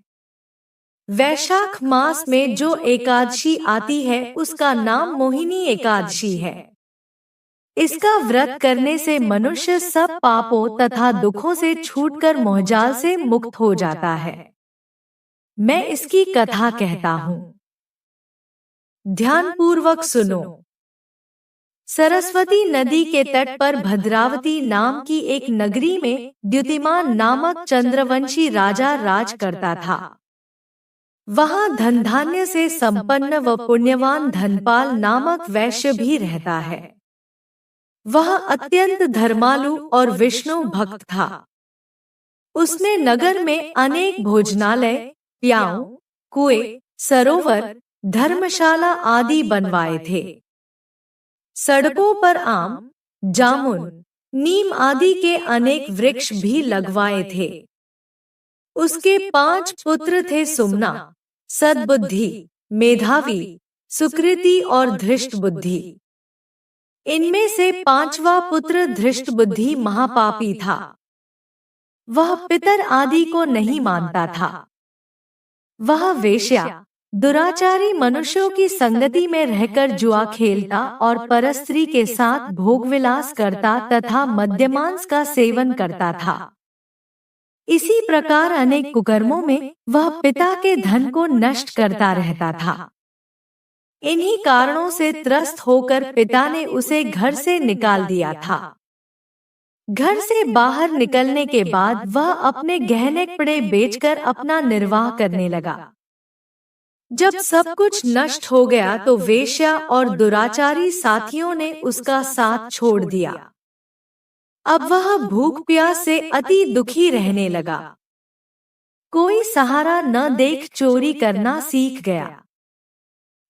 वैशाख मास में जो एकादशी आती है उसका नाम मोहिनी एकादशी है। इसका व्रत करने से मनुष्य सब पापों तथा दुखों से छूटकर मोहजाल से मुक्त हो जाता है। मैं इसकी कथा कहता हूँ, ध्यानपूर्वक सुनो। सरस्वती नदी के तट पर भद्रावती नाम की एक नगरी में द्युतिमान नामक चंद्रवंशी राजा राज करता था। वहाँ धन धान्य से संपन्न व पुण्यवान धनपाल नामक वैश्य भी रहता है। वह अत्यंत धर्मालु और विष्णु भक्त था। उसने नगर में अनेक भोजनालय, प्याऊ, कुएं, सरोवर, धर्मशाला आदि बनवाए थे। सड़कों पर आम, जामुन, नीम आदि के अनेक वृक्ष भी लगवाए थे। उसके 5 पुत्र थे, सुमना, सद्बुद्धि, मेधावी, सुकृति और धृष्ट बुद्धि। इनमें से 5वां पुत्र धृष्ट बुद्धि महापापी था। वह पितर आदि को नहीं मानता था। वह वेश्या, दुराचारी मनुष्यों की संगति में रहकर जुआ खेलता और परस्त्री के साथ भोगविलास करता तथा मद्यमांस का सेवन करता था। इसी प्रकार अनेक कुकर्मों में वह पिता के धन को नष्ट करता रहता था। इन्हीं कारणों से त्रस्त होकर पिता ने उसे घर से निकाल दिया था। घर से बाहर निकलने के बाद वह अपने गहने कपड़े बेचकर अपना निर्वाह करने लगा। जब सब कुछ नष्ट हो गया तो वेश्या और दुराचारी साथियों ने उसका साथ छोड़ दिया। अब वह भूख प्यास से अति दुखी रहने लगा। कोई सहारा न देख चोरी करना सीख गया।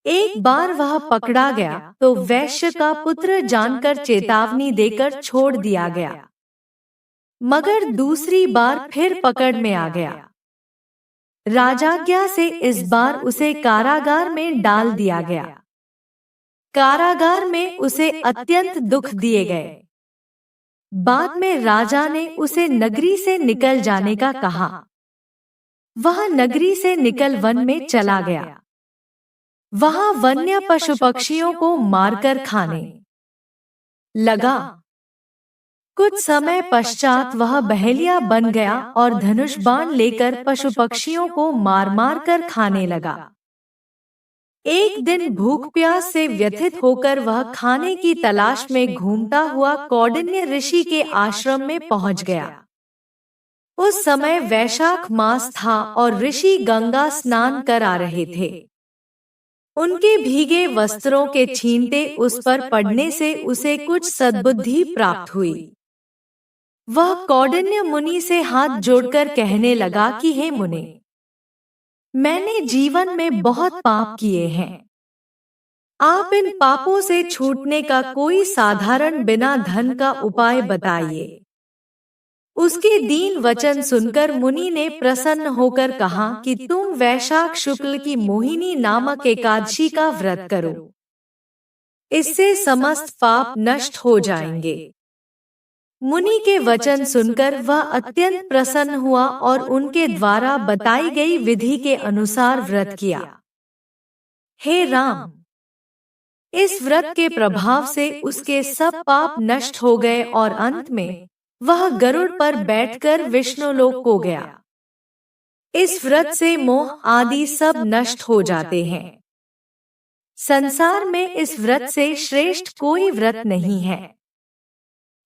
एक बार वह पकड़ा गया तो वैश्य का पुत्र जानकर चेतावनी देकर छोड़ दिया गया, मगर दूसरी बार फिर पकड़ में आ गया। राजाज्ञा से इस बार उसे कारागार में डाल दिया गया। कारागार में उसे अत्यंत दुख दिए गए। बाद में राजा ने उसे नगरी से निकल जाने का कहा। वह नगरी से निकल वन में चला गया। वहां वन्य पशु पक्षियों को मारकर खाने लगा। कुछ समय पश्चात वह बहेलिया बन गया और धनुष बाण लेकर पशु पक्षियों को मार मार कर खाने लगा। एक दिन भूख प्यास से व्यथित होकर वह खाने की तलाश में घूमता हुआ कौंडिन्य ऋषि के आश्रम में पहुंच गया। उस समय वैशाख मास था और ऋषि गंगा स्नान कर आ रहे थे। उनके भीगे वस्त्रों के छींटे उस पर पड़ने से उसे कुछ सद्बुद्धि प्राप्त हुई। वह कौंडिन्य मुनि से हाथ जोड़कर कहने लगा कि हे मुने, मैंने जीवन में बहुत पाप किए हैं। आप इन पापों से छूटने का कोई साधारण बिना धन का उपाय बताइए। उसके दीन वचन सुनकर मुनि ने प्रसन्न होकर कहा कि तुम वैशाख शुक्ल की मोहिनी नामक एकादशी का व्रत करो, इससे समस्त पाप नष्ट हो जाएंगे। मुनि के वचन सुनकर वह अत्यंत प्रसन्न हुआ और उनके द्वारा बताई गई विधि के अनुसार व्रत किया। हे राम, इस व्रत के प्रभाव से उसके सब पाप नष्ट हो गए और अंत में वह गरुड़ पर बैठकर विष्णुलोक को गया। इस व्रत से मोह आदि सब नष्ट हो जाते हैं। संसार में इस व्रत से श्रेष्ठ कोई व्रत नहीं है।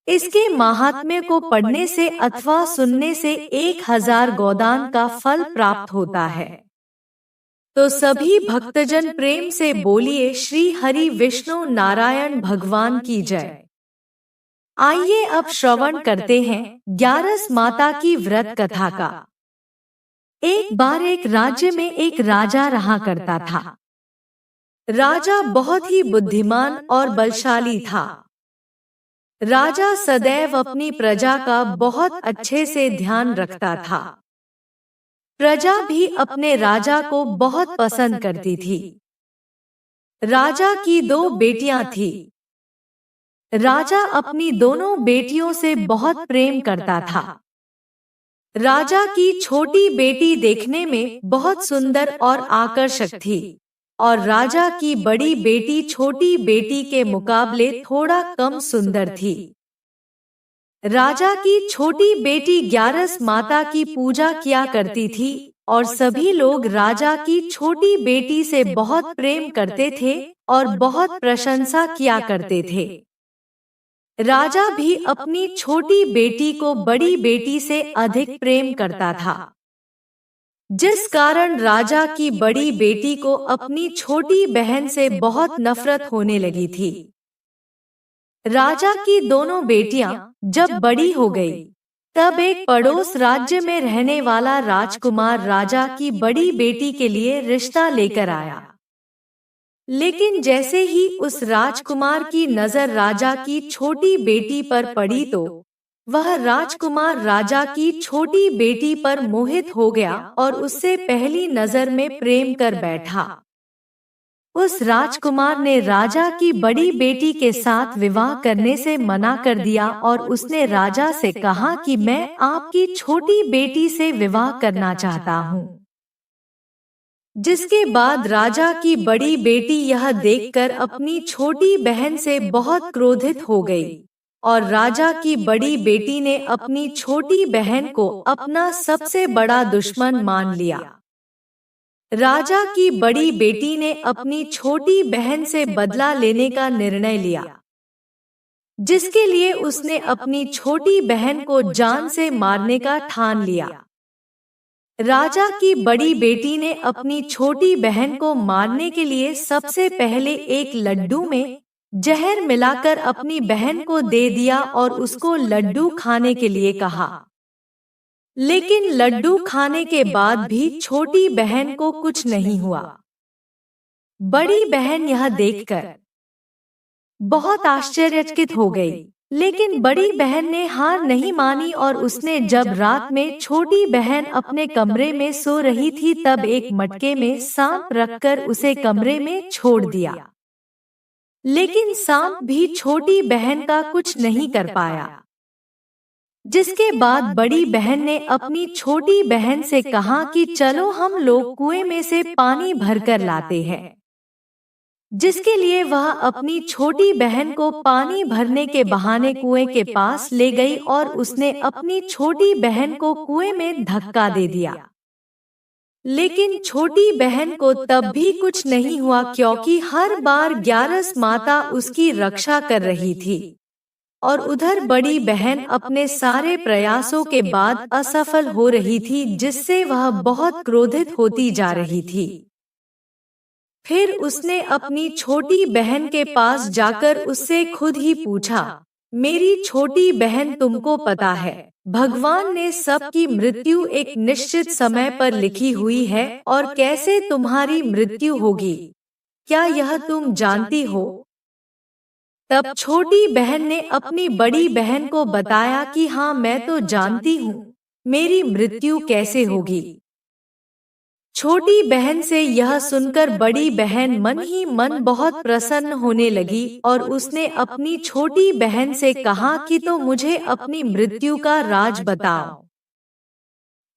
इसके महात्म्य को पढ़ने से अथवा सुनने से 1000 गोदान का फल प्राप्त होता है। तो सभी भक्तजन प्रेम से बोलिए श्री हरि विष्णु नारायण भगवान की जय। आइए अब श्रवण करते हैं 11 माता की व्रत कथा का। एक बार एक राज्य में एक राजा रहा करता था। राजा बहुत ही बुद्धिमान और बलशाली था। राजा सदैव अपनी प्रजा का बहुत अच्छे से ध्यान रखता था। प्रजा भी अपने राजा को बहुत पसंद करती थी। राजा की 2 बेटियां थीं। राजा अपनी दोनों बेटियों से बहुत प्रेम करता था। राजा की छोटी बेटी देखने में बहुत सुंदर और आकर्षक थी और राजा की बड़ी बेटी छोटी बेटी के मुकाबले थोड़ा कम सुंदर थी। राजा की छोटी बेटी 11 माता की पूजा किया करती थी और सभी लोग राजा की छोटी बेटी से बहुत प्रेम करते थे और बहुत प्रशंसा किया करते थे। राजा भी अपनी छोटी बेटी को बड़ी बेटी से अधिक प्रेम करता था, जिस कारण राजा की बड़ी बेटी को अपनी छोटी बहन से बहुत नफरत होने लगी थी। राजा की दोनों बेटियां जब बड़ी हो गई, तब एक पड़ोस राज्य में रहने वाला राजकुमार राजा की बड़ी बेटी के लिए रिश्ता लेकर आया। लेकिन जैसे ही उस राजकुमार की नजर राजा की छोटी बेटी पर पड़ी तो वह राजकुमार राजा की छोटी बेटी पर मोहित हो गया और उससे पहली नजर में प्रेम कर बैठा। उस राजकुमार ने राजा की बड़ी बेटी के साथ विवाह करने से मना कर दिया और उसने राजा से कहा कि मैं आपकी छोटी बेटी से विवाह करना चाहता हूँ। जिसके बाद राजा की बड़ी बेटी यह देखकर अपनी छोटी बहन से बहुत क्रोधित हो गई और राजा की बड़ी बेटी ने अपनी छोटी बहन को अपना सबसे बड़ा दुश्मन मान लिया। राजा की बड़ी बेटी ने अपनी छोटी बहन से बदला लेने का निर्णय लिया, जिसके लिए उसने अपनी छोटी बहन को जान से मारने का ठान लिया। राजा की बड़ी बेटी ने अपनी छोटी बहन को मारने के लिए सबसे पहले एक लड्डू में जहर मिलाकर अपनी बहन को दे दिया और उसको लड्डू खाने के लिए कहा। लेकिन लड्डू खाने के बाद भी छोटी बहन को कुछ नहीं हुआ। बड़ी बहन यह देखकर बहुत आश्चर्यचकित हो गई, लेकिन बड़ी बहन ने हार नहीं मानी और उसने जब रात में छोटी बहन अपने कमरे में सो रही थी तब एक मटके में सांप रखकर उसे कमरे में छोड़ दिया। लेकिन सांप भी छोटी बहन का कुछ नहीं कर पाया। जिसके बाद बड़ी बहन ने अपनी छोटी बहन से कहा कि चलो हम लोग कुएं में से पानी भरकर लाते हैं। जिसके लिए वह अपनी छोटी बहन को पानी भरने के बहाने कुएं के पास ले गई और उसने अपनी छोटी बहन को कुएं में धक्का दे दिया। लेकिन छोटी बहन को तब भी कुछ नहीं हुआ, क्योंकि हर बार 11 माता उसकी रक्षा कर रही थी और उधर बड़ी बहन अपने सारे प्रयासों के बाद असफल हो रही थी, जिससे वह बहुत क्रोधित होती जा रही थी। फिर उसने अपनी छोटी बहन के पास जाकर उससे खुद ही पूछा, मेरी छोटी बहन, तुमको पता है भगवान ने सबकी मृत्यु एक निश्चित समय पर लिखी हुई है और कैसे तुम्हारी मृत्यु होगी, क्या यह तुम जानती हो? तब छोटी बहन ने अपनी बड़ी बहन को बताया कि हाँ, मैं तो जानती हूँ मेरी मृत्यु कैसे होगी। छोटी बहन से यह सुनकर बड़ी बहन मन ही मन बहुत प्रसन्न होने लगी और उसने अपनी छोटी बहन से कहा कि तो मुझे अपनी मृत्यु का राज बताओ।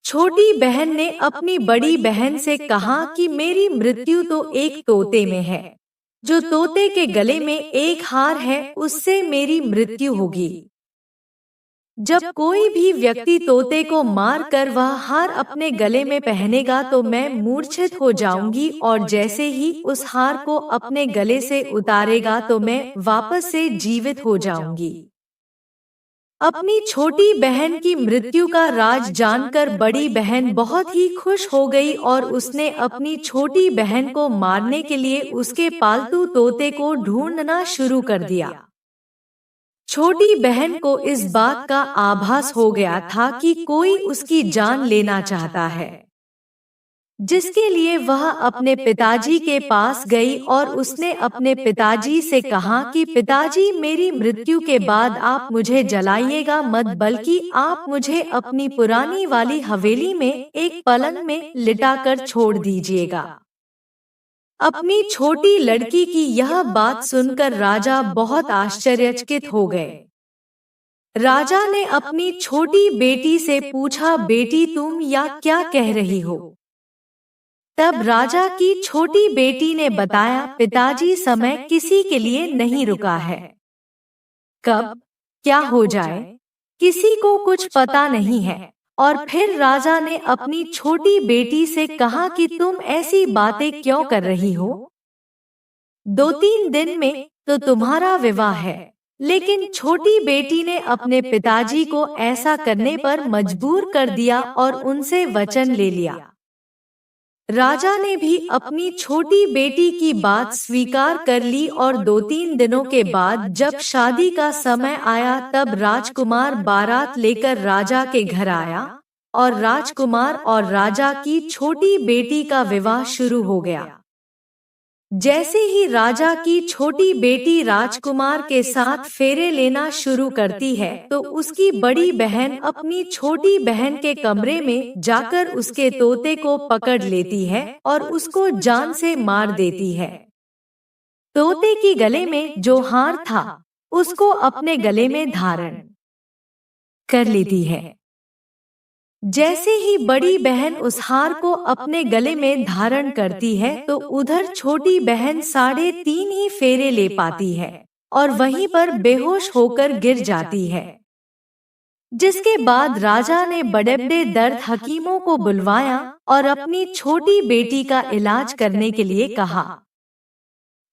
छोटी बहन ने अपनी बड़ी बहन से कहा कि मेरी मृत्यु तो एक तोते में है, जो तोते के गले में एक हार है उससे मेरी मृत्यु होगी। जब कोई भी व्यक्ति तोते को मार कर वह हार अपने गले में पहनेगा तो मैं मूर्छित हो जाऊंगी और जैसे ही उस हार को अपने गले से उतारेगा तो मैं वापस से जीवित हो जाऊंगी। अपनी छोटी बहन की मृत्यु का राज जानकर बड़ी बहन बहुत ही खुश हो गई और उसने अपनी छोटी बहन को मारने के लिए उसके पालतू तोते को ढूंढना शुरू कर दिया। छोटी बहन को इस बात का आभास हो गया था कि कोई उसकी जान लेना चाहता है, जिसके लिए वह अपने पिताजी के पास गई और उसने अपने पिताजी से कहा कि पिताजी, मेरी मृत्यु के बाद आप मुझे जलाइएगा मत, बल्कि आप मुझे अपनी पुरानी वाली हवेली में एक पलंग में लिटाकर छोड़ दीजिएगा। अपनी छोटी लड़की की यह बात सुनकर राजा बहुत आश्चर्यचकित हो गए। राजा ने अपनी छोटी बेटी से पूछा, बेटी तुम या क्या कह रही हो? तब राजा की छोटी बेटी ने बताया, पिताजी समय किसी के लिए नहीं रुका है, कब क्या हो जाए किसी को कुछ पता नहीं है। और फिर राजा ने अपनी छोटी बेटी से कहा कि तुम ऐसी बातें क्यों कर रही हो? 2-3 दिन में तो तुम्हारा विवाह है। लेकिन छोटी बेटी ने अपने पिताजी को ऐसा करने पर मजबूर कर दिया और उनसे वचन ले लिया। राजा ने भी अपनी छोटी बेटी की बात स्वीकार कर ली और 2-3 दिनों के बाद जब शादी का समय आया तब राजकुमार बारात लेकर राजा के घर आया और राजकुमार और राजा की छोटी बेटी का विवाह शुरू हो गया। जैसे ही राजा की छोटी बेटी राजकुमार के साथ फेरे लेना शुरू करती है तो उसकी बड़ी बहन अपनी छोटी बहन के कमरे में जाकर उसके तोते को पकड़ लेती है और उसको जान से मार देती है। तोते की गले में जो हार था उसको अपने गले में धारण कर लेती है। जैसे ही बड़ी बहन उस हार को अपने गले में धारण करती है तो उधर छोटी बहन 3.5 ही फेरे ले पाती है और वहीं पर बेहोश होकर गिर जाती है। जिसके बाद राजा ने बड़े दर्द हकीमों को बुलवाया और अपनी छोटी बेटी का इलाज करने के लिए कहा।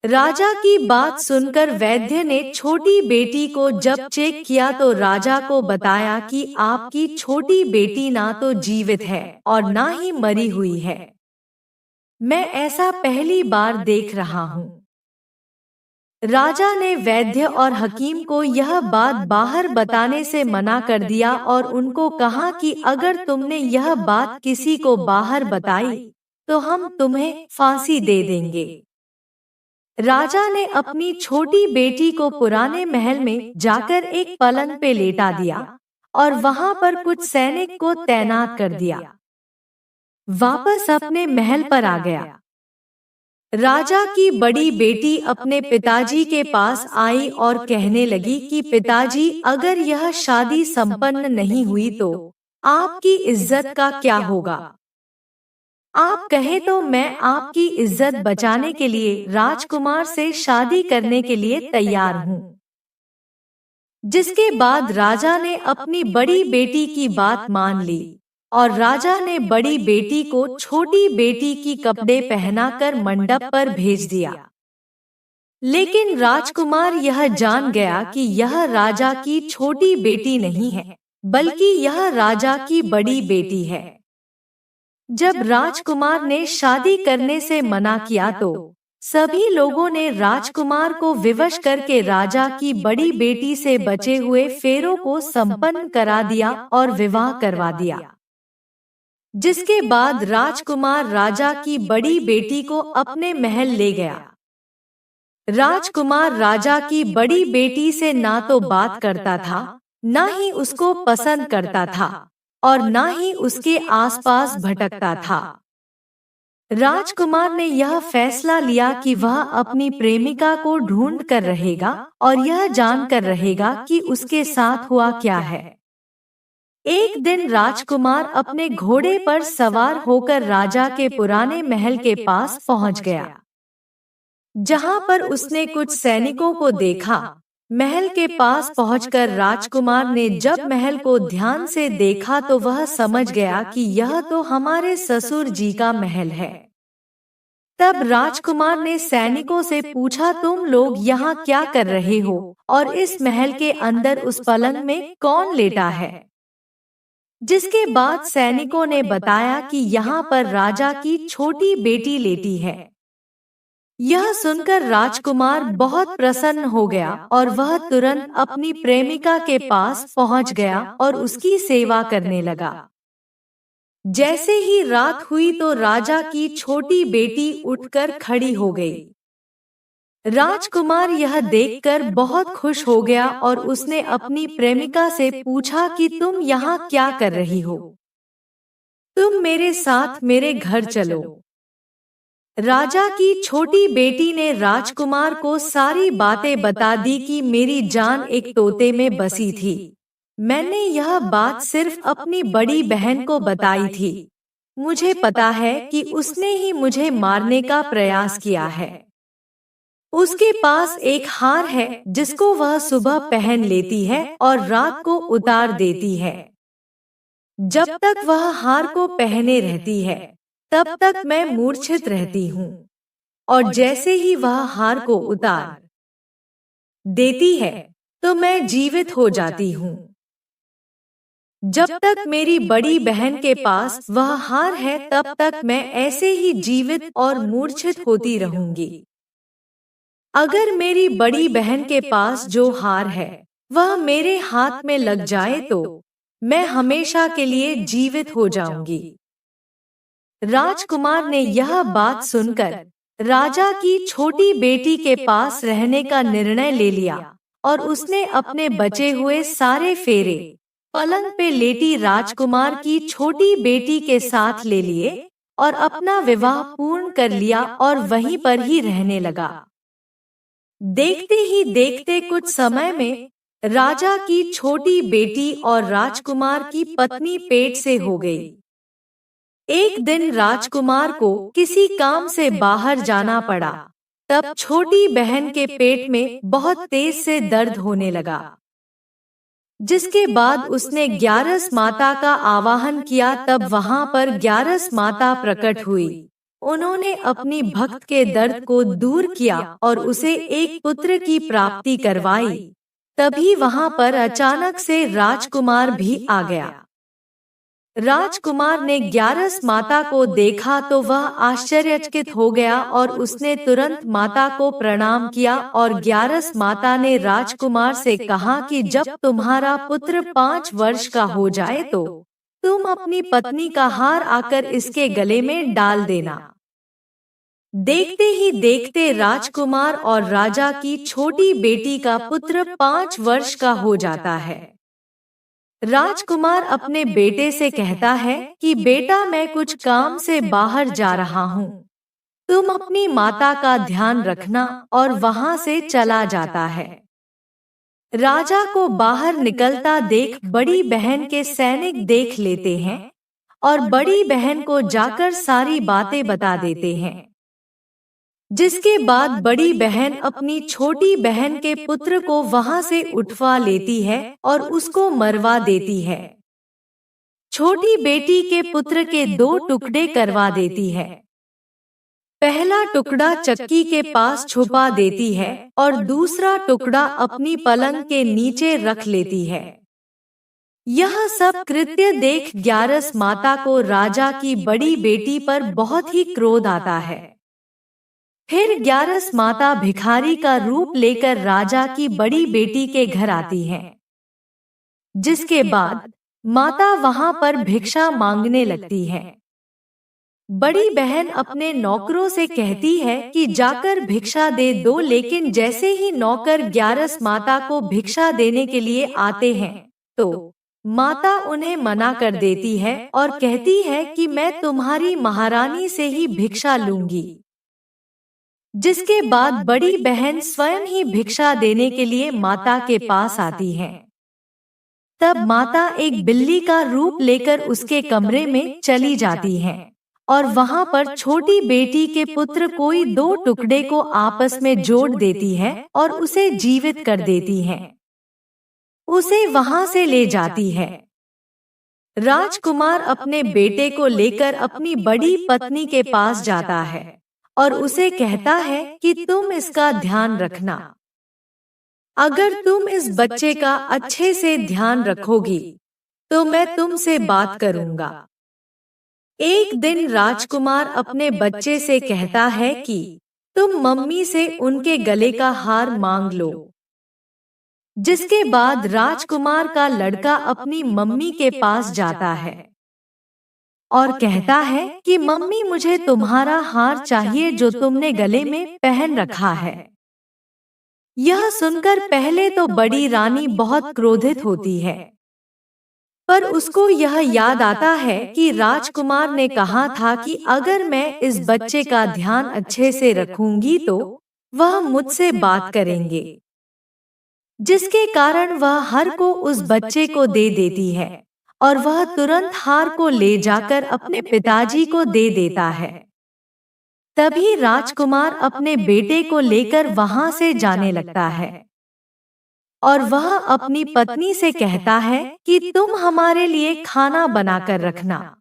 राजा की बात सुनकर वैद्य ने छोटी बेटी को जब चेक किया तो राजा को बताया कि आपकी छोटी बेटी ना तो जीवित है और ना ही मरी हुई है। मैं ऐसा पहली बार देख रहा हूँ। राजा ने वैद्य और हकीम को यह बात बाहर बताने से मना कर दिया और उनको कहा कि अगर तुमने यह बात किसी को बाहर बताई तो हम तुम्हें फांसी दे देंगे। राजा ने अपनी छोटी बेटी को पुराने महल में जाकर एक पलंग पे लेटा दिया और वहां पर कुछ सैनिक को तैनात कर दिया। वापस अपने महल पर आ गया। राजा की बड़ी बेटी अपने पिताजी के पास आई और कहने लगी कि पिताजी, अगर यह शादी संपन्न नहीं हुई तो आपकी इज्जत का क्या होगा? आप कहे तो मैं आपकी इज्जत बचाने के लिए राजकुमार से शादी करने के लिए तैयार हूँ। जिसके बाद राजा ने अपनी बड़ी बेटी की बात मान ली और राजा ने बड़ी बेटी को छोटी बेटी की कपड़े पहनाकर मंडप पर भेज दिया। लेकिन राजकुमार यह जान गया कि यह राजा की छोटी बेटी नहीं है, बल्कि यह राजा की बड़ी बेटी है। जब राजकुमार ने शादी करने से मना किया तो सभी लोगों ने राजकुमार को विवश करके राजा की बड़ी बेटी से बचे हुए फेरों को संपन्न करा दिया और विवाह करवा दिया। जिसके बाद राजकुमार राजा की बड़ी बेटी को अपने महल ले गया। राजकुमार राजा की बड़ी बेटी से ना तो बात करता था, ना ही उसको पसंद करता था और ना ही उसके आसपास भटकता था। राजकुमार ने यह फैसला लिया कि वह अपनी प्रेमिका को ढूंढ कर रहेगा और यह जानकर रहेगा कि उसके साथ हुआ क्या है। एक दिन राजकुमार अपने घोड़े पर सवार होकर राजा के पुराने महल के पास पहुंच गया, जहां पर उसने कुछ सैनिकों को देखा। महल के पास पहुंचकर राजकुमार ने जब महल को ध्यान से देखा तो वह समझ गया कि यह तो हमारे ससुर जी का महल है। तब राजकुमार ने सैनिकों से पूछा, तुम लोग यहाँ क्या कर रहे हो और इस महल के अंदर उस पलंग में कौन लेटा है? जिसके बाद सैनिकों ने बताया कि यहाँ पर राजा की छोटी बेटी लेटी है। यह सुनकर राजकुमार बहुत प्रसन्न हो गया और वह तुरंत अपनी प्रेमिका के पास पहुंच गया और उसकी सेवा करने लगा। जैसे ही रात हुई तो राजा की छोटी बेटी उठकर खड़ी हो गई। राजकुमार यह देखकर बहुत खुश हो गया और उसने अपनी प्रेमिका से पूछा कि तुम यहाँ क्या कर रही हो? तुम मेरे साथ मेरे घर चलो। राजा की छोटी बेटी ने राजकुमार को सारी बातें बता दी कि मेरी जान एक तोते में बसी थी। मैंने यह बात सिर्फ अपनी बड़ी बहन को बताई थी। मुझे पता है कि उसने ही मुझे मारने का प्रयास किया है। उसके पास एक हार है जिसको वह सुबह पहन लेती है और रात को उतार देती है। जब तक वह हार को पहने रहती है तब तक मैं मूर्छित रहती हूँ, और जैसे ही वह हार को उतार देती है तो मैं जीवित हो जाती हूँ। जब तक मेरी बड़ी बहन के पास वह हार है तब तक मैं ऐसे ही जीवित और मूर्छित होती रहूंगी। अगर मेरी बड़ी बहन के पास जो हार है वह मेरे हाथ में लग जाए तो मैं हमेशा के लिए जीवित हो जाऊंगी। राजकुमार ने यह बात सुनकर राजा की छोटी बेटी के पास रहने का निर्णय ले लिया और उसने अपने बचे हुए सारे फेरे पलंग पे लेटी राजकुमार की छोटी बेटी के साथ ले लिए और अपना विवाह पूर्ण कर लिया और वहीं पर ही रहने लगा। देखते ही देखते कुछ समय में राजा की छोटी बेटी और राजकुमार की पत्नी पेट से हो गई। एक दिन राजकुमार को किसी काम से बाहर जाना पड़ा। तब छोटी बहन के पेट में बहुत तेज से दर्द होने लगा, जिसके बाद उसने ग्यारस माता का आवाहन किया। तब वहां पर ग्यारस माता प्रकट हुई। उन्होंने अपनी भक्त के दर्द को दूर किया और उसे एक पुत्र की प्राप्ति करवाई। तभी वहां पर अचानक से राजकुमार भी आ गया। राजकुमार ने ग्यारस माता को देखा तो वह आश्चर्यचकित हो गया और उसने तुरंत माता को प्रणाम किया और ग्यारस माता ने राजकुमार से कहा कि जब तुम्हारा पुत्र 5 वर्ष का हो जाए तो तुम अपनी पत्नी का हार आकर इसके गले में डाल देना। देखते ही देखते राजकुमार और राजा की छोटी बेटी का पुत्र 5 वर्ष का हो जाता है। राजकुमार अपने बेटे से कहता है कि बेटा, मैं कुछ काम से बाहर जा रहा हूँ, तुम अपनी माता का ध्यान रखना, और वहां से चला जाता है। राजा को बाहर निकलता देख बड़ी बहन के सैनिक देख लेते हैं और बड़ी बहन को जाकर सारी बातें बता देते हैं। जिसके बाद बड़ी बहन अपनी छोटी बहन के पुत्र को वहां से उठवा लेती है और उसको मरवा देती है। छोटी बेटी के पुत्र के 2 टुकड़े करवा देती है। पहला टुकड़ा चक्की के पास छुपा देती है और दूसरा टुकड़ा अपनी पलंग के नीचे रख लेती है। यह सब कृत्य देख ग्यारस माता को राजा की बड़ी बेटी पर बहुत ही क्रोध आता है। फिर ग्यारस माता भिखारी का रूप लेकर राजा की बड़ी बेटी के घर आती है, जिसके बाद माता वहां पर भिक्षा मांगने लगती है। बड़ी बहन अपने नौकरों से कहती है कि जाकर भिक्षा दे दो, लेकिन जैसे ही नौकर ग्यारस माता को भिक्षा देने के लिए आते हैं, तो माता उन्हें मना कर देती है और कहती है कि मैं तुम्हारी महारानी से ही भिक्षा लूंगी। जिसके बाद बड़ी बहन स्वयं ही भिक्षा देने के लिए माता के पास आती है। तब माता एक बिल्ली का रूप लेकर उसके कमरे में चली जाती है और वहां पर छोटी बेटी के पुत्र कोई दो टुकड़े को आपस में जोड़ देती है और उसे जीवित कर देती है। उसे वहां से ले जाती है। राजकुमार अपने बेटे को लेकर अपनी बड़ी पत्नी के पास जाता है और उसे कहता है कि तुम इसका ध्यान रखना। अगर तुम इस बच्चे का अच्छे से ध्यान रखोगी तो मैं तुमसे बात करूंगा। एक दिन राजकुमार अपने बच्चे से कहता है कि तुम मम्मी से उनके गले का हार मांग लो। जिसके बाद राजकुमार का लड़का अपनी मम्मी के पास जाता है और कहता है कि मम्मी, मुझे तुम्हारा हार चाहिए जो तुमने गले में पहन रखा है। यह सुनकर पहले तो बड़ी रानी बहुत क्रोधित होती है, पर उसको यह याद आता है कि राजकुमार ने कहा था कि अगर मैं इस बच्चे का ध्यान अच्छे से रखूंगी तो वह मुझसे बात करेंगे। जिसके कारण वह हार को उस बच्चे को दे देती है और वह तुरंत हार को ले जाकर अपने पिताजी को दे देता है। तभी राजकुमार अपने बेटे को लेकर वहां से जाने लगता है और वह अपनी पत्नी से कहता है कि तुम हमारे लिए खाना बनाकर रखना,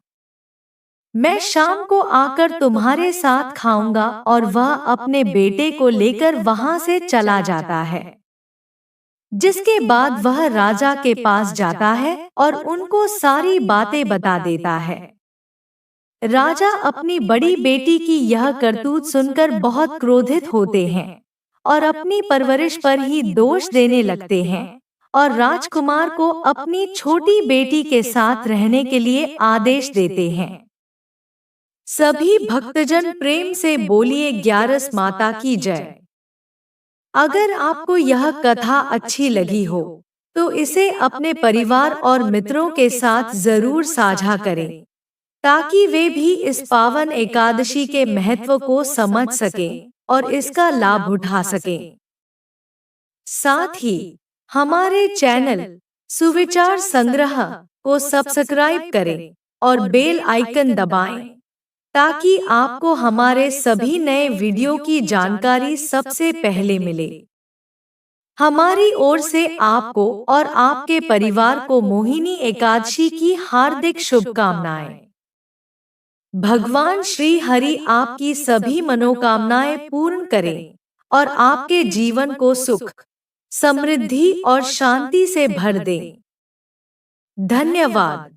मैं शाम को आकर तुम्हारे साथ खाऊंगा। और वह अपने बेटे को लेकर वहां से चला जाता है। जिसके बाद वह राजा के पास जाता है और उनको सारी बातें बता देता है। राजा अपनी बड़ी बेटी की यह करतूत सुनकर बहुत क्रोधित होते हैं और अपनी परवरिश पर ही दोष देने लगते हैं और राजकुमार को अपनी छोटी बेटी के साथ रहने के लिए आदेश देते हैं। सभी भक्तजन प्रेम से बोलिए ग्यारस माता की जय। अगर आपको यह कथा अच्छी लगी हो तो इसे अपने परिवार और मित्रों के साथ जरूर साझा करें, ताकि वे भी इस पावन एकादशी के महत्व को समझ सकें और इसका लाभ उठा सकें। साथ ही हमारे चैनल सुविचार संग्रह को सब्सक्राइब करें और बेल आइकन दबाएं, ताकि आपको हमारे सभी नए वीडियो की जानकारी सबसे पहले मिले। हमारी ओर से आपको और आपके परिवार को मोहिनी एकादशी की हार्दिक शुभकामनाएं। भगवान श्री हरि आपकी सभी मनोकामनाएं पूर्ण करें और आपके जीवन को सुख, समृद्धि और शांति से भर दें। धन्यवाद।